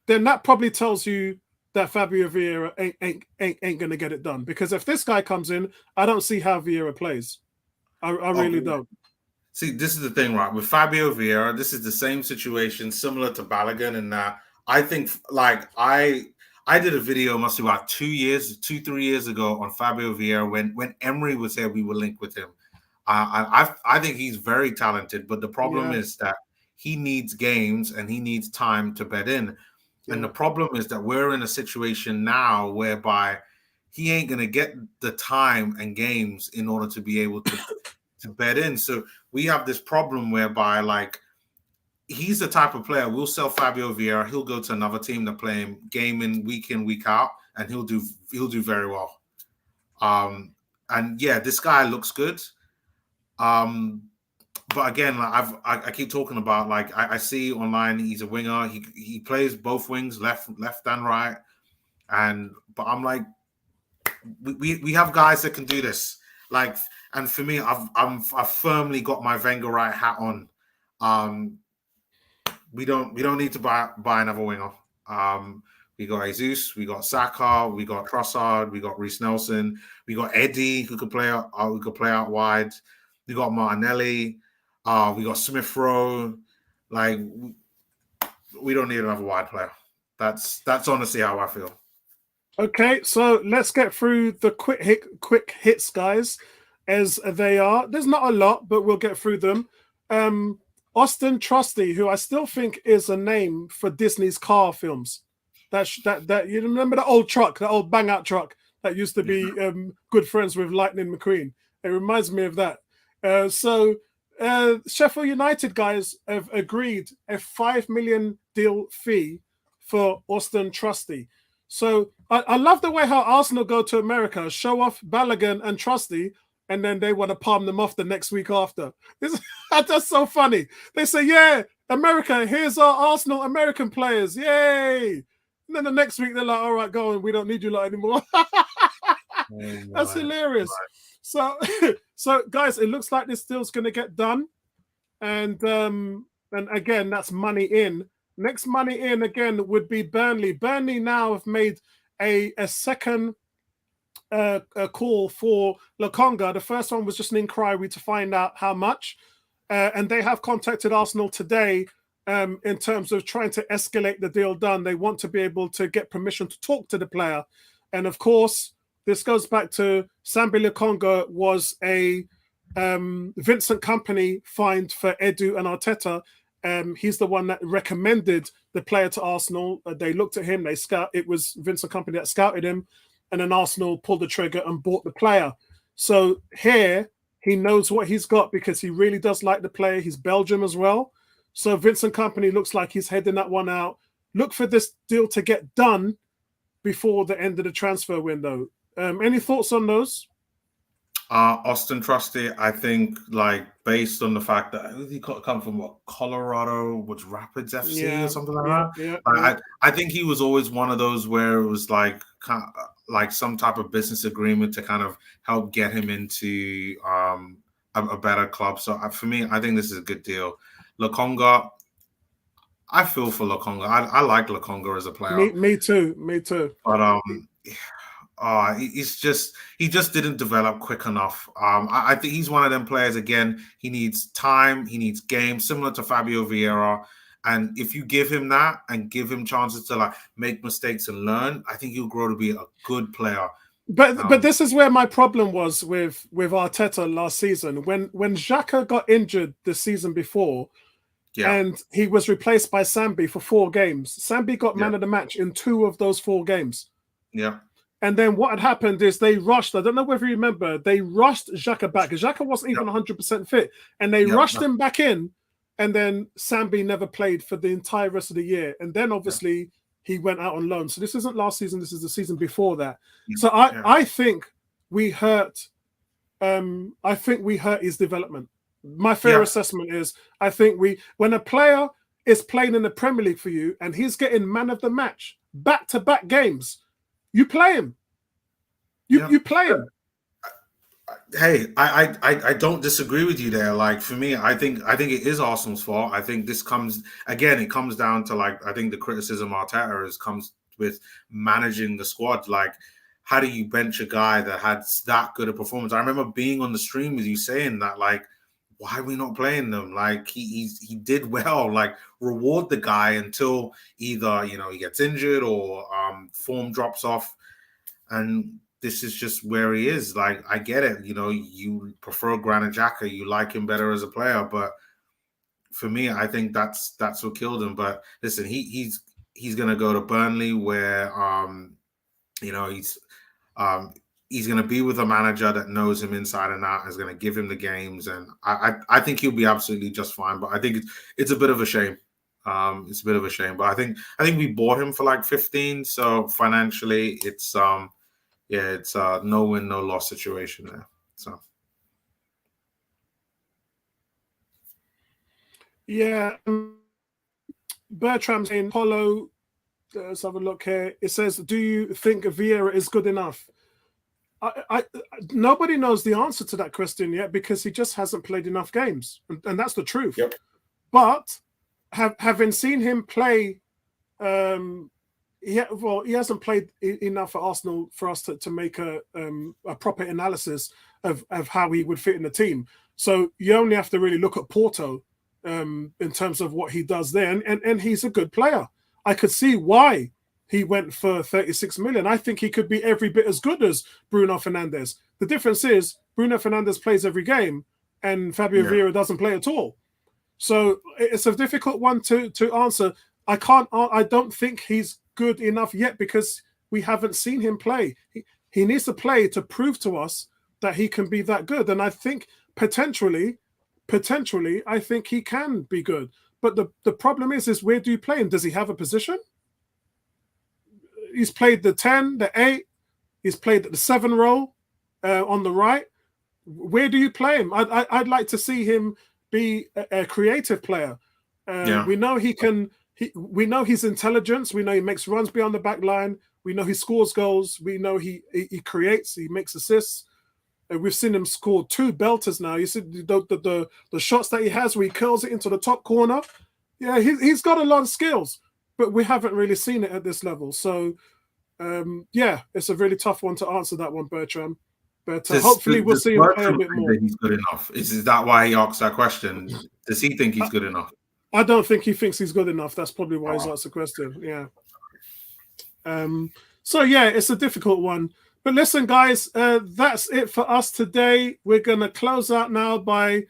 then that probably tells you that Fabio Vieira ain't going to get it done. Because if this guy comes in, I don't see how Vieira plays. I really don't. See, this is the thing, right? With Fabio Vieira, this is the same situation, similar to Balogun, in that I think, like, I did a video, must be about 3 years ago on Fabio Vieira when Emery was here. We were linked with him. I think he's very talented, but the problem is that he needs games and he needs time to bed in. Yeah. And the problem is that we're in a situation now whereby he ain't going to get the time and games in order to be able to bed in. So we have this problem whereby, like, he's the type of player, we'll sell Fabio Vieira, he'll go to another team to play him game in, week out, and he'll do very well. And yeah, this guy looks good. But again, I keep talking about, like, I see online he's a winger. He plays both wings, left and right. But I'm like, we have guys that can do this. Like, and for me, I've firmly got my Wenger right hat on. we don't need to buy another winger. We got Jesus, we got Saka, we got Trossard, we got Reece Nelson, we got Eddie who could play out. We could play out wide. We got Martinelli. We got Smith Rowe. Like we don't need another wide player. That's honestly how I feel. Okay, so let's get through the quick hits, guys, as they are. There's not a lot, but we'll get through them. Austin Trusty, who I still think is a name for Disney's car films. That you remember the old truck, the old bang out truck that used to be good friends with Lightning McQueen. It reminds me of that. Sheffield United guys have agreed a $5 million deal fee for Austin Trusty. So I love the way how Arsenal go to America, show off Balogun and Trusty, and then they want to palm them off the next week after. That's so funny. They say, yeah, America, here's our Arsenal American players. Yay. And then the next week they're like, all right, go on, we don't need you lot anymore. That's hilarious. So guys, it looks like this deal's going to get done. And again, that's money in. Next money in again would be Burnley. Burnley now have made a second call for Lokonga. The first one was just an inquiry to find out how much. And they have contacted Arsenal today in terms of trying to escalate the deal done. They want to be able to get permission to talk to the player. And of course, this goes back to Sambi Lokonga was a Vincent Kompany find for Edu and Arteta. He's the one that recommended the player to Arsenal. They looked at him. It was Vincent Kompany that scouted him, and then Arsenal pulled the trigger and bought the player. So here he knows what he's got because he really does like the player. He's Belgium as well. So Vincent Kompany looks like he's heading that one out. Look for this deal to get done before the end of the transfer window. Any thoughts on those? Austin Trusty, I think, like based on the fact that he come from Colorado, which Rapids FC or something like that. I think he was always one of those where it was like some type of business agreement to kind of help get him into a better club. So for me, I think this is a good deal. Lokonga, I feel for Lokonga. I like Lokonga as a player. Me too. But he just didn't develop quick enough. I think he's one of them players. Again, he needs time, he needs games, similar to Fabio Vieira. And if you give him that and give him chances to like make mistakes and learn, I think he'll grow to be a good player. But this is where my problem was with Arteta last season. When Xhaka got injured the season before, and he was replaced by Sambi for 4 games. Sambi got man of the match in 2 of those 4 games. Yeah. And then what had happened is they rushed. I don't know whether you remember. They rushed Xhaka back. Xhaka wasn't even 100% fit, and they rushed him back in. And then Sambi never played for the entire rest of the year. And then obviously he went out on loan. So this isn't last season. This is the season before that. So I think we hurt. I think we hurt his development. My fair assessment is I think when a player is playing in the Premier League for you and he's getting man of the match back-to-back games, you play him. You play him. Hey, I don't disagree with you there. Like for me, I think it is Arsenal's fault. I think this comes down to like I think the criticism Arteta comes with managing the squad. Like, how do you bench a guy that had that good a performance? I remember being on the stream with you saying that, like, why are we not playing them? Like he did well. Like reward the guy until either he gets injured or form drops off, and this is just where he is. Like I get it. You prefer Granit Xhaka. You like him better as a player, but for me, I think that's what killed him. But listen, he's gonna go to Burnley where he's going to be with a manager that knows him inside and out, is going to give him the games, and I think he'll be absolutely just fine. But I think it's a bit of a shame. It's a bit of a shame. But I think we bought him for like 15, so financially it's it's a no win, no loss situation there. So Bertram's in Polo. Let's have a look here. It says, "Do you think Vieira is good enough?" Nobody knows the answer to that question yet because he just hasn't played enough games, and that's the truth. Yep. But having seen him play, he hasn't played enough for Arsenal for us to make a proper analysis of how he would fit in the team. So you only have to really look at Porto in terms of what he does there, and he's a good player. I could see why he went for 36 million. I think he could be every bit as good as Bruno Fernandes. The difference is Bruno Fernandes plays every game and Fabio Vieira doesn't play at all. So it's a difficult one to answer. I don't think he's good enough yet because we haven't seen him play. He needs to play to prove to us that he can be that good. And I think potentially, I think he can be good. But the problem is where do you play him? Does he have a position? He's played the 10, the 8. He's played the 7 role on the right. Where do you play him? I'd like to see him be a creative player. We know he can. We know his intelligence. We know he makes runs beyond the back line. We know he scores goals. We know he creates. He makes assists. We've seen him score 2 belters now. You see the shots that he has where he curls it into the top corner. Yeah, he's got a lot of skills, but we haven't really seen it at this level. So, it's a really tough one to answer that one, Bertram. But hopefully we'll see him play a bit more. He's good enough. Is that why he asked that question? Does he think he's good enough? I don't think he thinks he's good enough. That's probably why he's asked the question. Yeah. It's a difficult one. But listen, guys, that's it for us today. We're going to close out now by,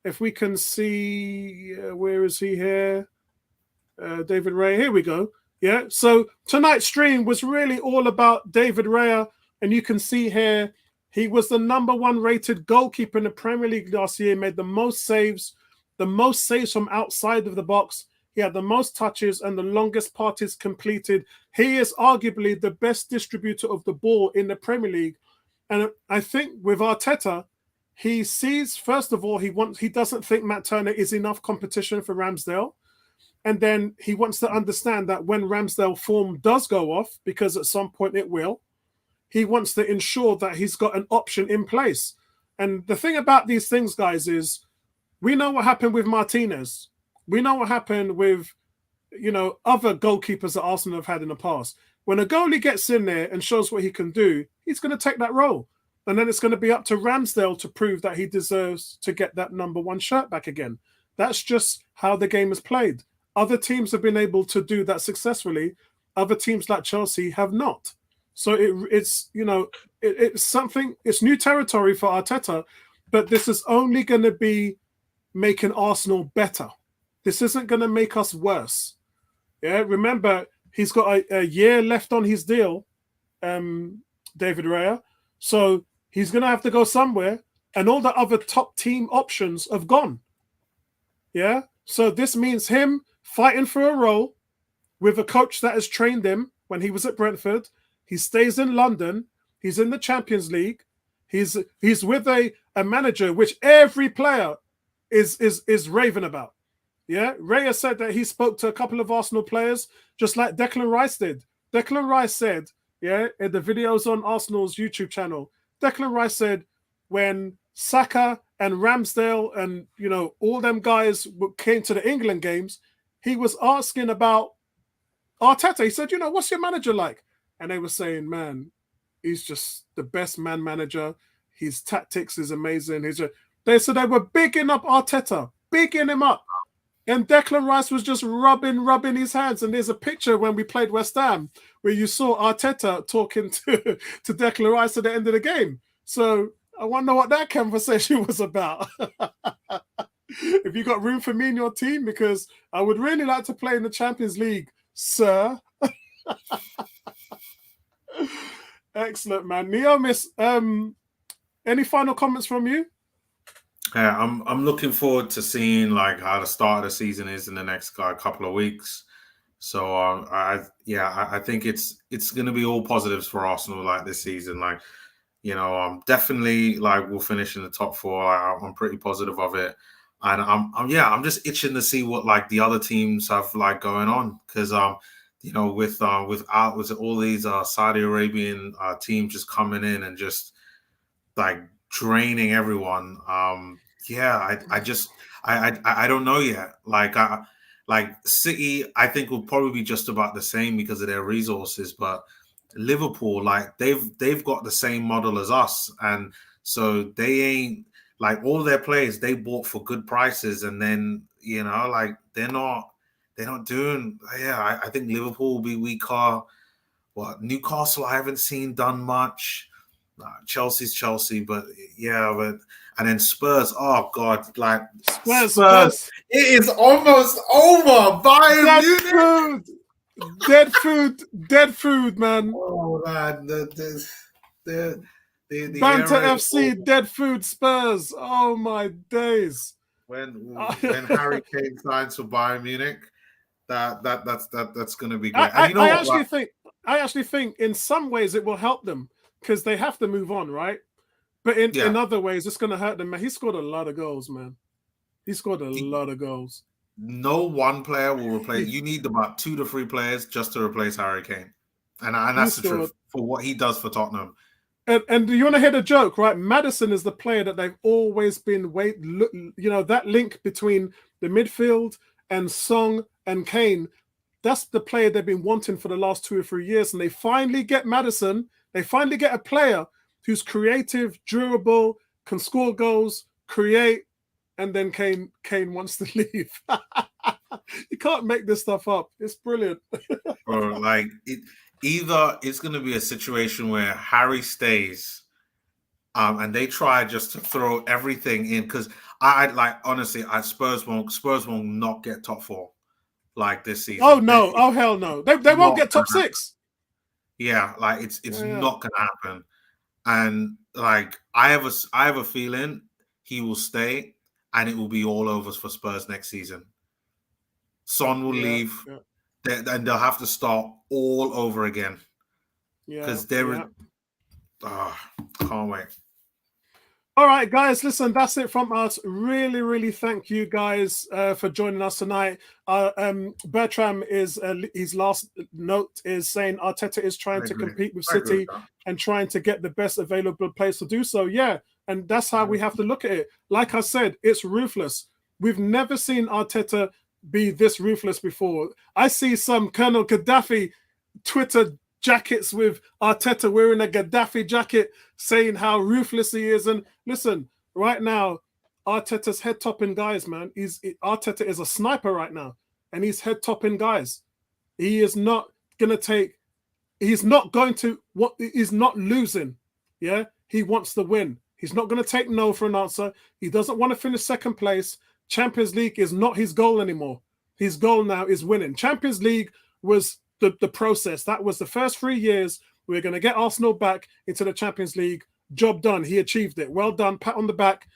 if we can see, where is he here? David Raya. Here we go. Yeah. So tonight's stream was really all about David Raya. And you can see here, he was the #1 rated goalkeeper in the Premier League last year, made the most saves from outside of the box. He had the most touches and the longest passes completed. He is arguably the best distributor of the ball in the Premier League. And I think with Arteta, he sees, first of all, he doesn't think Matt Turner is enough competition for Ramsdale. And then he wants to understand that when Ramsdale form does go off, because at some point it will, he wants to ensure that he's got an option in place. And the thing about these things, guys, is we know what happened with Martinez. We know what happened with, other goalkeepers that Arsenal have had in the past. When a goalie gets in there and shows what he can do, he's going to take that role. And then it's going to be up to Ramsdale to prove that he deserves to get that #1 shirt back again. That's just how the game is played. Other teams have been able to do that successfully. Other teams like Chelsea have not. So it's something, it's new territory for Arteta, but this is only going to be making Arsenal better. This isn't going to make us worse. Yeah, remember, he's got a year left on his deal, David Raya. So he's going to have to go somewhere, and all the other top team options have gone. Yeah, so this means him fighting for a role with a coach that has trained him when he was at Brentford. He stays in London. He's in the Champions League. He's with a manager which every player is raving about. Yeah, Raya said that he spoke to a couple of Arsenal players, just like Declan Rice did. Declan Rice said, in the videos on Arsenal's YouTube channel, Declan Rice said when Saka and Ramsdale and all them guys came to the England games, he was asking about Arteta. He said, what's your manager like? And they were saying, man, he's just the best man manager. His tactics is amazing. They said they were bigging up Arteta, bigging him up. And Declan Rice was just rubbing his hands. And there's a picture when we played West Ham where you saw Arteta talking to Declan Rice at the end of the game. So I wonder what that conversation was about. If you got room for me in your team, because I would really like to play in the Champions League, sir. Excellent, man. Neomis, any final comments from you? Yeah, I'm looking forward to seeing how the start of the season is in the next couple of weeks. So I think it's going to be all positives for Arsenal this season. Definitely we'll finish in the top 4. I'm pretty positive of it, and I'm just itching to see what the other teams have going on, because with all these Saudi Arabian teams just coming in and just draining everyone. I don't know yet. Like City, I think will probably be just about the same because of their resources, but Liverpool, like they've got the same model as us, and so they ain't like all their players they bought for good prices, and then like they're not doing. Yeah, I think Liverpool will be weaker. What Newcastle I haven't seen done much. Chelsea's Chelsea, but and then Spurs. Oh God, like Spurs. It is almost over. Bayern Munich. Dead food, man. Oh man, the Banter era FC, dead food Spurs. Oh my days. When Harry Kane signs for Bayern Munich, that's going to be great. And I actually think in some ways it will help them because they have to move on, right? But in other ways, it's going to hurt them. Man, he scored a lot of goals, man. He scored a lot of goals. No one player will replace. You need about 2 to 3 players just to replace Harry Kane, and that's the truth for what he does for Tottenham. And do you want to hear the joke, right? Maddison is the player that they've always been that link between the midfield and Song and Kane. That's the player they've been wanting for the last 2 or 3 years, and they finally get Maddison. They finally get a player who's creative, durable, can score goals, create, and then Kane wants to leave. You can't make this stuff up. It's brilliant. Bro, like either it's going to be a situation where Harry stays, and they try just to throw everything in because honestly, Spurs won't not get top 4 like this season. Oh no! Oh hell no! They won't get top 6. Yeah, like it's not going to happen. And like I have a feeling he will stay, and it will be all over for Spurs next season. Son will leave. Yeah. And they'll have to start all over again. Yeah, because can't wait. All right, guys, listen, that's it from us. Really, really thank you guys for joining us tonight. Bertram is his last note is saying Arteta is trying to compete with City and trying to get the best available place to do so. Yeah, and that's how we have to look at it. Like I said, it's ruthless. We've never seen Arteta be this ruthless before. I see some Colonel Gaddafi Twitter jackets with Arteta wearing a Gaddafi jacket saying how ruthless he is. And listen, right now, Arteta's head-topping guys, man. Arteta is a sniper right now, and he's head-topping guys. He's not losing. Yeah, he wants to win. He's not going to take no for an answer. He doesn't want to finish second place. Champions League is not his goal anymore. His goal now is winning. Champions League was the process. That was the first 3 years. We're going to get Arsenal back into the Champions League. Job done. He achieved it. Well done. Pat on the back.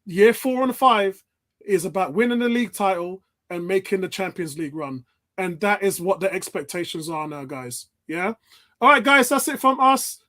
Year 4 and 5 is about winning the league title and making the Champions League run. And that is what the expectations are now, guys. Yeah? All right, guys, that's it from us.